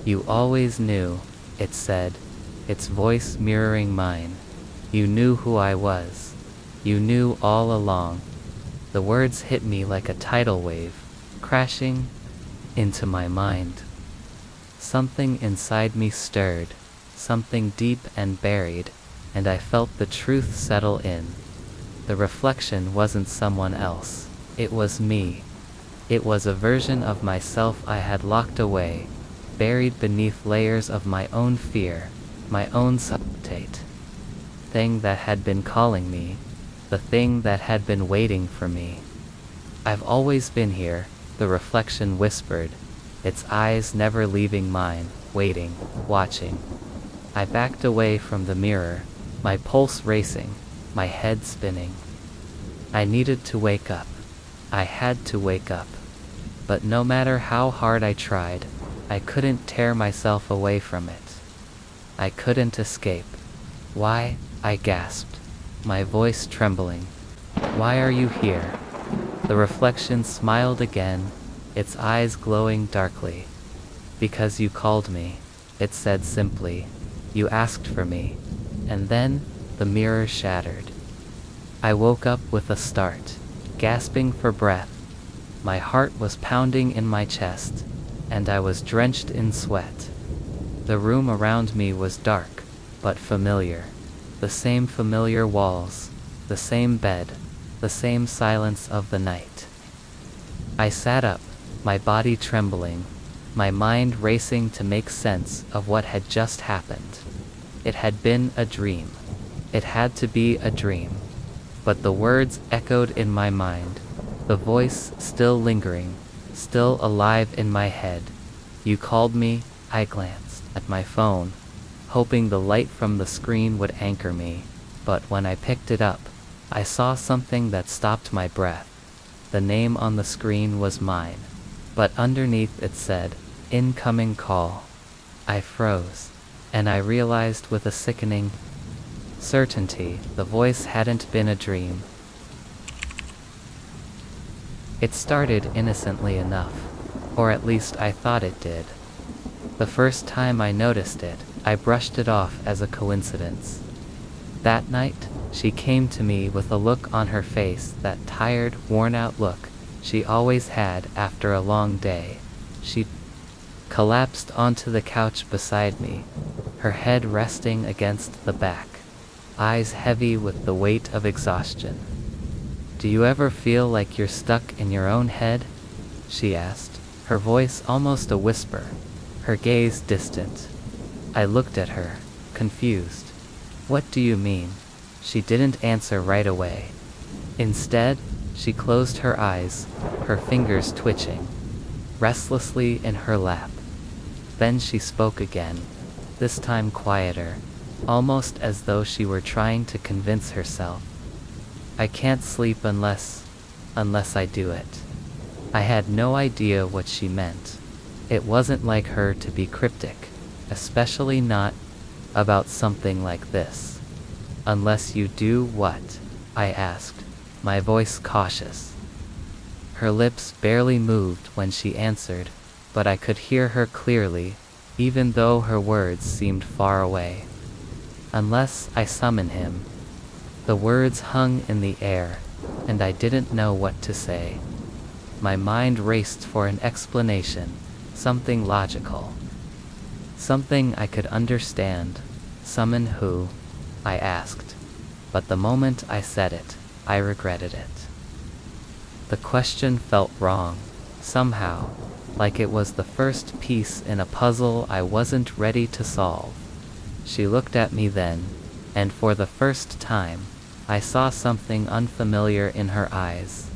"You always knew," it said, its voice mirroring mine. "You knew who I was. You knew all along." The words hit me like a tidal wave, crashing into my mind. Something inside me stirred, something deep and buried, and I felt the truth settle in. The reflection wasn't someone else. It was me. It was a version of myself I had locked away, buried beneath layers of my own fear, my own subtate. Thing that had been calling me, the thing that had been waiting for me. "I've always been here," the reflection whispered, its eyes never leaving mine, waiting, watching. I backed away from the mirror, my pulse racing, my head spinning. I needed to wake up. I had to wake up. But no matter how hard I tried, I couldn't tear myself away from it. I couldn't escape. "Why?" I gasped, my voice trembling. "Why are you here?" The reflection smiled again, its eyes glowing darkly. "Because you called me," it said simply. "You asked for me." And then, the mirror shattered. I woke up with a start, gasping for breath. My heart was pounding in my chest, and I was drenched in sweat. The room around me was dark, but familiar. The same familiar walls, the same bed, the same silence of the night. I sat up, my body trembling, my mind racing to make sense of what had just happened. It had been a dream. It had to be a dream. But the words echoed in my mind, the voice still lingering, still alive in my head. "You called me." I glanced at my phone, hoping the light from the screen would anchor me, but when I picked it up, I saw something that stopped my breath. The name on the screen was mine, but underneath it said, "Incoming call." I froze, and I realized with a sickening certainty the voice hadn't been a dream. It started innocently enough, or at least I thought it did. The first time I noticed it, I brushed it off as a coincidence. That night, she came to me with a look on her face, that tired, worn-out look she always had after a long day. She collapsed onto the couch beside me, her head resting against the back, eyes heavy with the weight of exhaustion. "Do you ever feel like you're stuck in your own head?" she asked, her voice almost a whisper, her gaze distant. I looked at her, confused. "What do you mean?" She didn't answer right away. Instead, She closed her eyes, her fingers twitching restlessly in her lap. Then she spoke again, this time quieter, almost as though she were trying to convince herself. I can't sleep unless I do it. I had no idea what she meant. It wasn't like her to be cryptic, especially not about something like this. Unless you do what? I asked, my voice cautious. Her lips barely moved when she answered, but I could hear her clearly, even though her words seemed far away. Unless I summon him. The words hung in the air, and I didn't know what to say. My mind raced for an explanation, something logical. Something I could understand. Summon who? I asked. But the moment I said it, I regretted it. The question felt wrong, somehow, like it was the first piece in a puzzle I wasn't ready to solve. She looked at me then, and for the first time, I saw something unfamiliar in her eyes.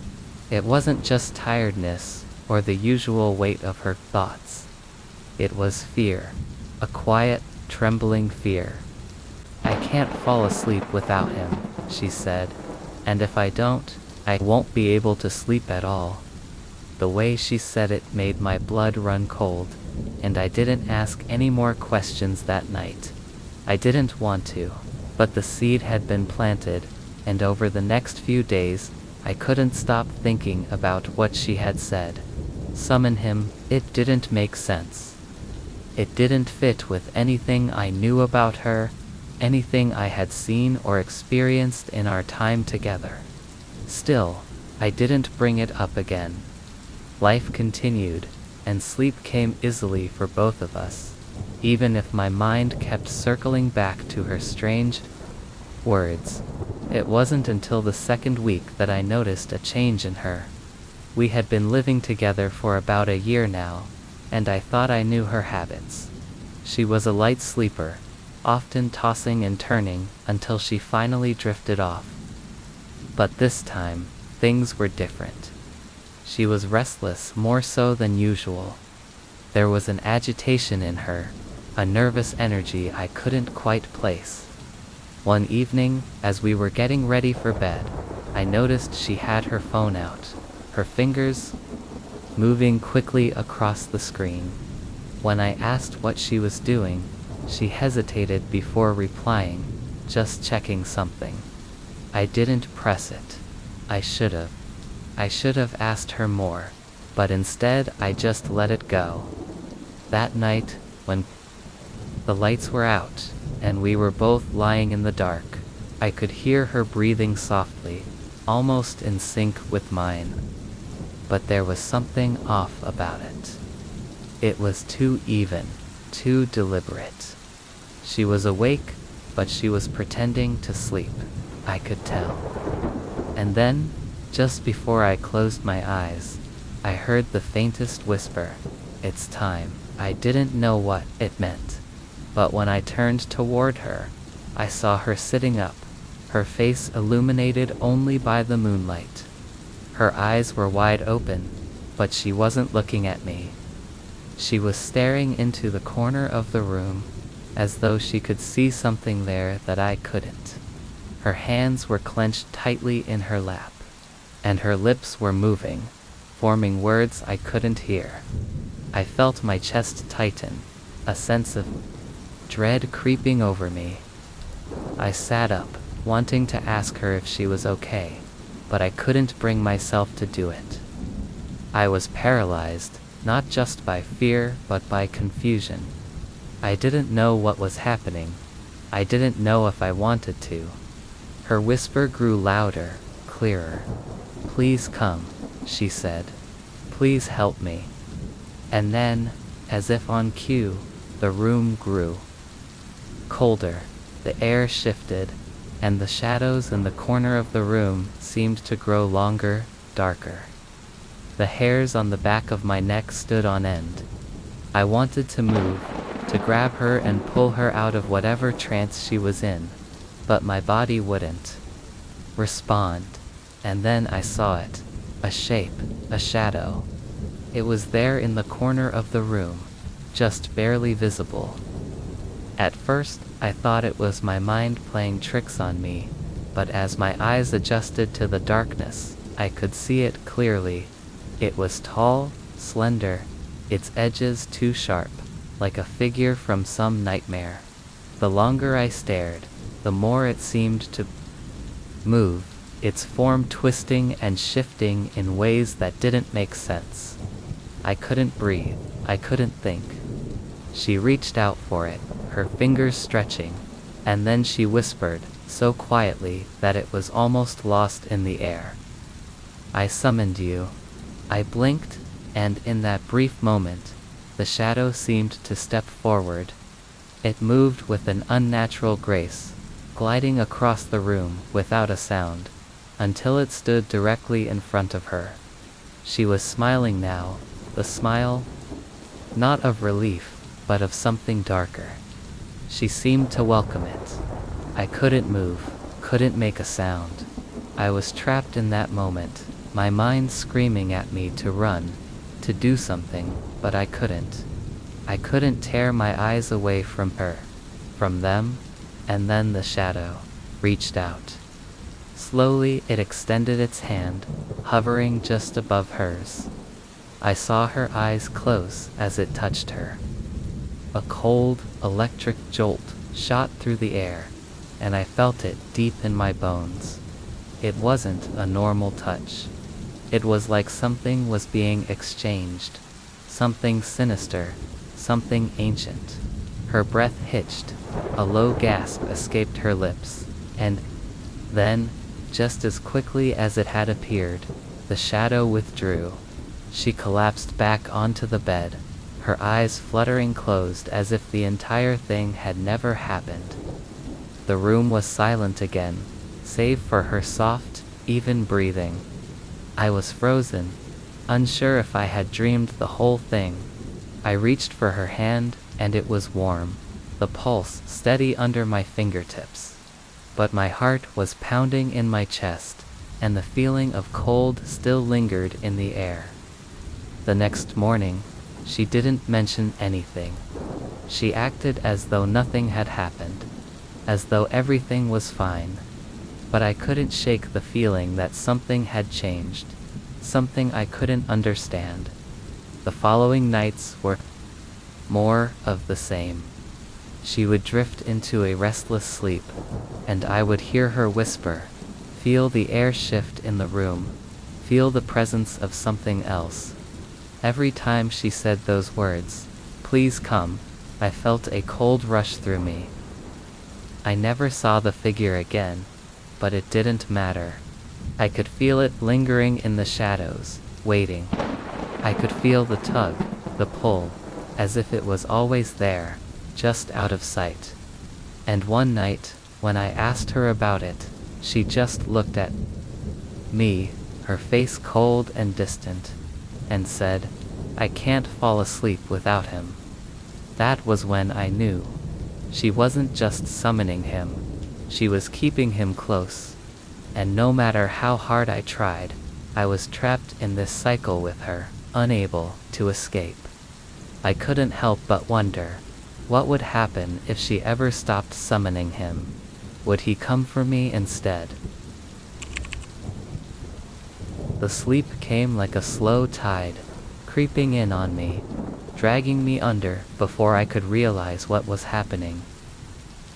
It wasn't just tiredness or the usual weight of her thoughts. It was fear, a quiet, trembling fear. I can't fall asleep without him, she said, and if I don't, I won't be able to sleep at all. The way she said it made my blood run cold, and I didn't ask any more questions that night. I didn't want to, but the seed had been planted, and over the next few days, I couldn't stop thinking about what she had said. Summon him, it didn't make sense. It didn't fit with anything I knew about her, anything I had seen or experienced in our time together. Still, I didn't bring it up again. Life continued, and sleep came easily for both of us, even if my mind kept circling back to her strange words. It wasn't until the second week that I noticed a change in her. We had been living together for about a year now, and I thought I knew her habits. She was a light sleeper, often tossing and turning until she finally drifted off. But this time, things were different. She was restless more so than usual. There was an agitation in her, a nervous energy I couldn't quite place. One evening, as we were getting ready for bed, I noticed she had her phone out, her fingers moving quickly across the screen. When I asked what she was doing, she hesitated before replying, just checking something. I didn't press it. I should have. I should have asked her more, but instead I just let it go. That night, when the lights were out, and we were both lying in the dark, I could hear her breathing softly, almost in sync with mine. But there was something off about it. It was too even, too deliberate. She was awake, but she was pretending to sleep. I could tell. And then, just before I closed my eyes, I heard the faintest whisper, "It's time." I didn't know what it meant, but when I turned toward her, I saw her sitting up, her face illuminated only by the moonlight. Her eyes were wide open, but she wasn't looking at me. She was staring into the corner of the room, as though she could see something there that I couldn't. Her hands were clenched tightly in her lap, and her lips were moving, forming words I couldn't hear. I felt my chest tighten, a sense of dread creeping over me. I sat up, wanting to ask her if she was okay, but I couldn't bring myself to do it. I was paralyzed, not just by fear, but by confusion. I didn't know what was happening. I didn't know if I wanted to. Her whisper grew louder, clearer. "Please come," she said. "Please help me." And then, as if on cue, the room grew colder. The air shifted, and the shadows in the corner of the room seemed to grow longer, darker. The hairs on the back of my neck stood on end. I wanted to move, to grab her and pull her out of whatever trance she was in, but my body wouldn't respond. and then I saw it. A shape, a shadow. It was there in the corner of the room, just barely visible. At first, I thought it was my mind playing tricks on me, but as my eyes adjusted to the darkness, I could see it clearly. It was tall, slender, its edges too sharp, like a figure from some nightmare. The longer I stared, the more it seemed to move, its form twisting and shifting in ways that didn't make sense. I couldn't breathe, I couldn't think. She reached out for it, her fingers stretching, and then she whispered, so quietly that it was almost lost in the air. I summoned you. I blinked, and in that brief moment, the shadow seemed to step forward. It moved with an unnatural grace, gliding across the room without a sound, until it stood directly in front of her. She was smiling now, the smile, not of relief, but of something darker. She seemed to welcome it. I couldn't move, couldn't make a sound. I was trapped in that moment, my mind screaming at me to run, to do something, but I couldn't. I couldn't tear my eyes away from her, from them, and then the shadow reached out. Slowly it extended its hand, hovering just above hers. I saw her eyes close as it touched her. A cold, electric jolt shot through the air, and I felt it deep in my bones. It wasn't a normal touch. It was like something was being exchanged, something sinister, something ancient. Her breath hitched, a low gasp escaped her lips, and then, just as quickly as it had appeared, the shadow withdrew. She collapsed back onto the bed, her eyes fluttering closed as if the entire thing had never happened. The room was silent again, save for her soft, even breathing. I was frozen, unsure if I had dreamed the whole thing. I reached for her hand, and it was warm, the pulse steady under my fingertips. But my heart was pounding in my chest, and the feeling of cold still lingered in the air. The next morning, she didn't mention anything. She acted as though nothing had happened, as though everything was fine. But I couldn't shake the feeling that something had changed, something I couldn't understand. The following nights were more of the same. She would drift into a restless sleep, and I would hear her whisper, feel the air shift in the room, feel the presence of something else. Every time she said those words, "Please come," I felt a cold rush through me. I never saw the figure again, but it didn't matter. I could feel it lingering in the shadows, waiting. I could feel the tug, the pull, as if it was always there, just out of sight. And one night, when I asked her about it, she just looked at me, her face cold and distant, and said, "I can't fall asleep without him." That was when I knew. She wasn't just summoning him, she was keeping him close. And no matter how hard I tried, I was trapped in this cycle with her, unable to escape. I couldn't help but wonder, what would happen if she ever stopped summoning him? Would he come for me instead? The sleep came like a slow tide, creeping in on me, dragging me under before I could realize what was happening.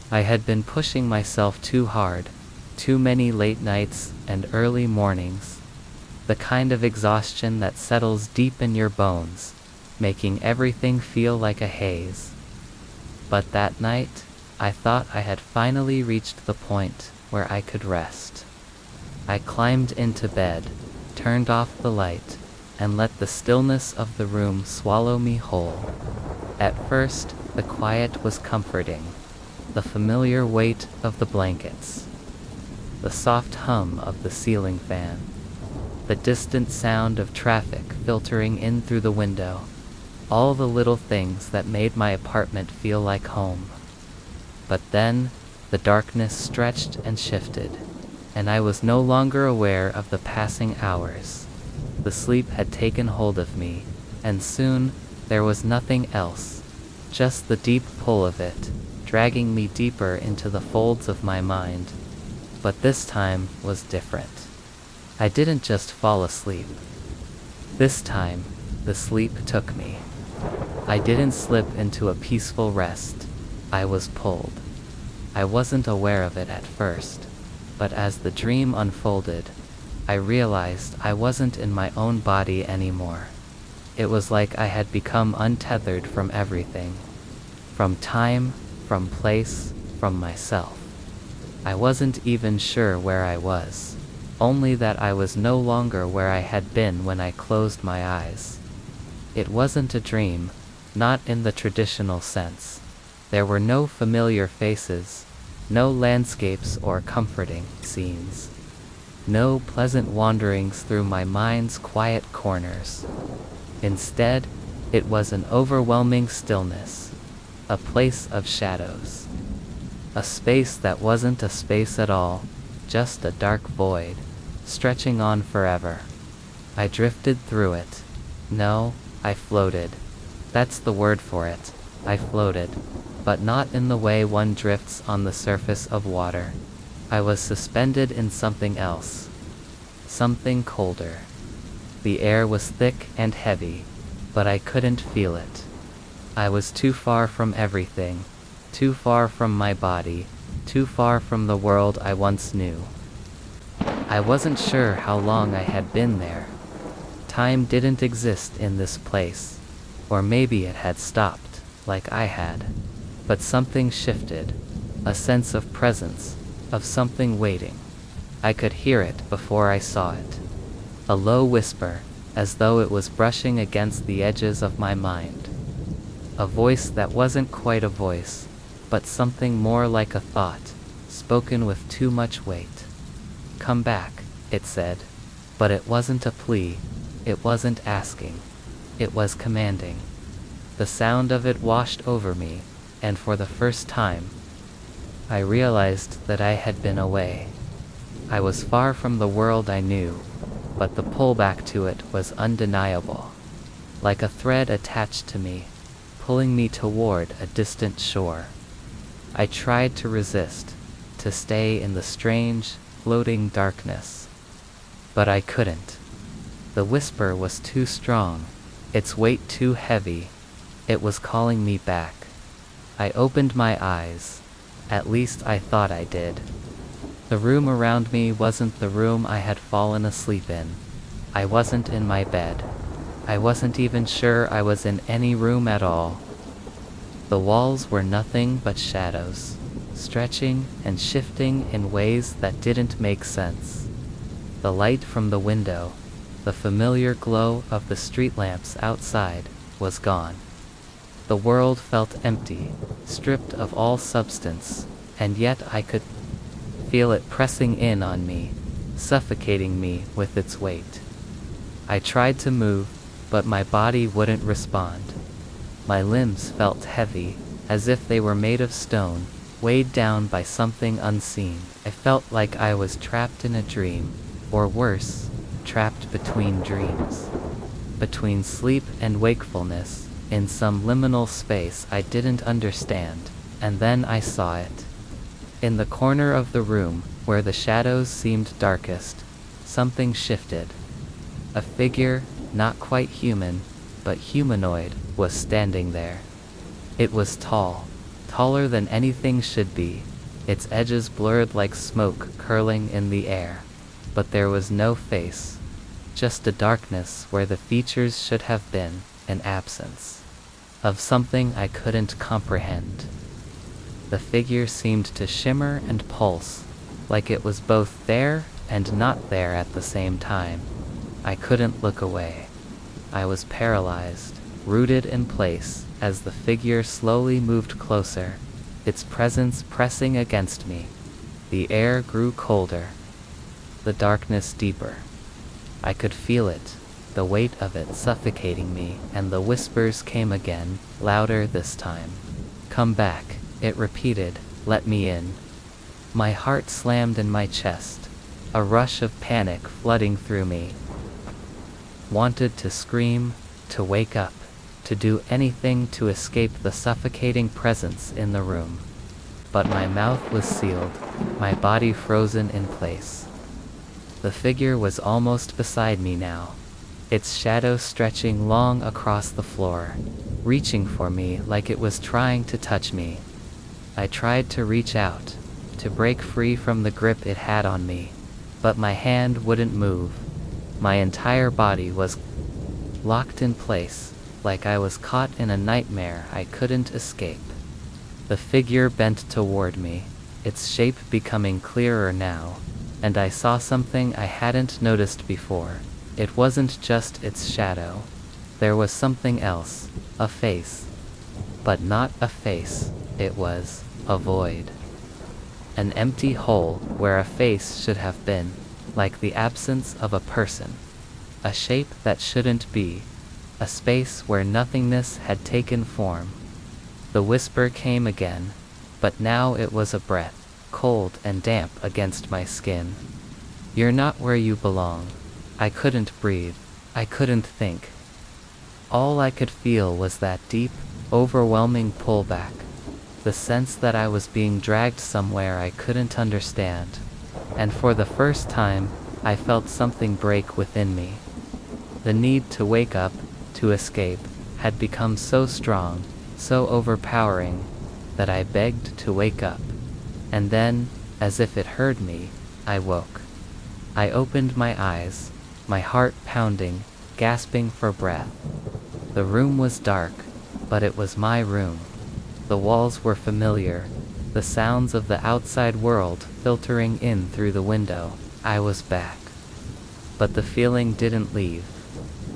I had been pushing myself too hard, too many late nights and early mornings. The kind of exhaustion that settles deep in your bones, making everything feel like a haze. But that night, I thought I had finally reached the point where I could rest. I climbed into bed, turned off the light, and let the stillness of the room swallow me whole. At first, the quiet was comforting, the familiar weight of the blankets, the soft hum of the ceiling fan, the distant sound of traffic filtering in through the window, all the little things that made my apartment feel like home. But then, the darkness stretched and shifted, and I was no longer aware of the passing hours. The sleep had taken hold of me, and soon, there was nothing else, just the deep pull of it, dragging me deeper into the folds of my mind. But this time was different. I didn't just fall asleep. This time, the sleep took me. I didn't slip into a peaceful rest. I was pulled. I wasn't aware of it at first, but as the dream unfolded, I realized I wasn't in my own body anymore. It was like I had become untethered from everything. From time, from place, from myself. I wasn't even sure where I was, only that I was no longer where I had been when I closed my eyes. It wasn't a dream, not in the traditional sense. There were no familiar faces, no landscapes or comforting scenes. No pleasant wanderings through my mind's quiet corners. Instead, it was an overwhelming stillness, a place of shadows. A space that wasn't a space at all, just a dark void, stretching on forever. I drifted through it. No, I floated. That's the word for it. I floated, but not in the way one drifts on the surface of water. I was suspended in something else. Something colder. The air was thick and heavy, but I couldn't feel it. I was too far from everything, too far from my body, too far from the world I once knew. I wasn't sure how long I had been there. Time didn't exist in this place, or maybe it had stopped, like I had. But something shifted, a sense of presence, of something waiting. I could hear it before I saw it. A low whisper, as though it was brushing against the edges of my mind. A voice that wasn't quite a voice, but something more like a thought, spoken with too much weight. Come back, it said. But it wasn't a plea, it wasn't asking. It was commanding. The sound of it washed over me, and for the first time, I realized that I had been away. I was far from the world I knew, but the pull back to it was undeniable. Like a thread attached to me, pulling me toward a distant shore. I tried to resist, to stay in the strange, floating darkness. But I couldn't. The whisper was too strong, its weight too heavy. It was calling me back. I opened my eyes. At least I thought I did. The room around me wasn't the room I had fallen asleep in. I wasn't in my bed. I wasn't even sure I was in any room at all. The walls were nothing but shadows, stretching and shifting in ways that didn't make sense. The light from the window, the familiar glow of the street lamps outside, was gone. The world felt empty, stripped of all substance, and yet I could feel it pressing in on me, suffocating me with its weight. I tried to move, but my body wouldn't respond. My limbs felt heavy, as if they were made of stone, weighed down by something unseen. I felt like I was trapped in a dream, or worse, trapped between dreams. Between sleep and wakefulness, in some liminal space I didn't understand, and then I saw it. In the corner of the room, where the shadows seemed darkest, something shifted. A figure, not quite human, but humanoid, was standing there. It was tall, taller than anything should be, its edges blurred like smoke curling in the air. But there was no face, just a darkness where the features should have been, an absence of something I couldn't comprehend. The figure seemed to shimmer and pulse, like it was both there and not there at the same time. I couldn't look away. I was paralyzed, rooted in place, as the figure slowly moved closer, its presence pressing against me. The air grew colder, the darkness deeper. I could feel it, the weight of it suffocating me, and the whispers came again, louder this time. Come back, it repeated, let me in. My heart slammed in my chest. a rush of panic flooding through me. Wanted to scream, to wake up, to do anything to escape the suffocating presence in the room. But my mouth was sealed, my body frozen in place. The figure was almost beside me now, its shadow stretching long across the floor, reaching for me like it was trying to touch me. I tried to reach out, to break free from the grip it had on me, but my hand wouldn't move. My entire body was locked in place, like I was caught in a nightmare I couldn't escape. The figure bent toward me, its shape becoming clearer now, and I saw something I hadn't noticed before. It wasn't just its shadow. There was something else, a face. But not a face, it was a void. An empty hole where a face should have been, like the absence of a person. A shape that shouldn't be, a space where nothingness had taken form. The whisper came again, but now it was a breath, cold and damp against my skin. "You're not where you belong." I couldn't breathe. I couldn't think. All I could feel was that deep, overwhelming pullback, the sense that I was being dragged somewhere I couldn't understand. And for the first time, I felt something break within me. The need to wake up, to escape, had become so strong, so overpowering, that I begged to wake up. And then, as if it heard me, I woke. I opened my eyes, my heart pounding, gasping for breath. The room was dark, but it was my room. The walls were familiar, the sounds of the outside world filtering in through the window. I was back. But the feeling didn't leave.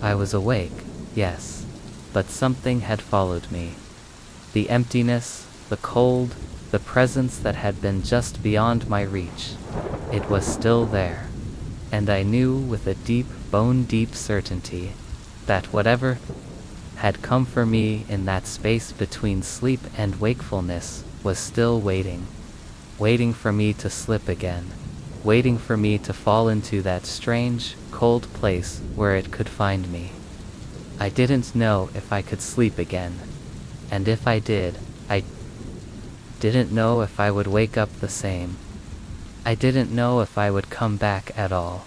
I was awake, yes, but something had followed me. The emptiness, the cold, the presence that had been just beyond my reach. It was still there. And I knew with a deep, bone-deep certainty that whatever had come for me in that space between sleep and wakefulness was still waiting. Waiting for me to slip again. Waiting for me to fall into that strange, cold place where it could find me. I didn't know if I could sleep again. And if I did, I didn't know if I would wake up the same. I didn't know if I would come back at all.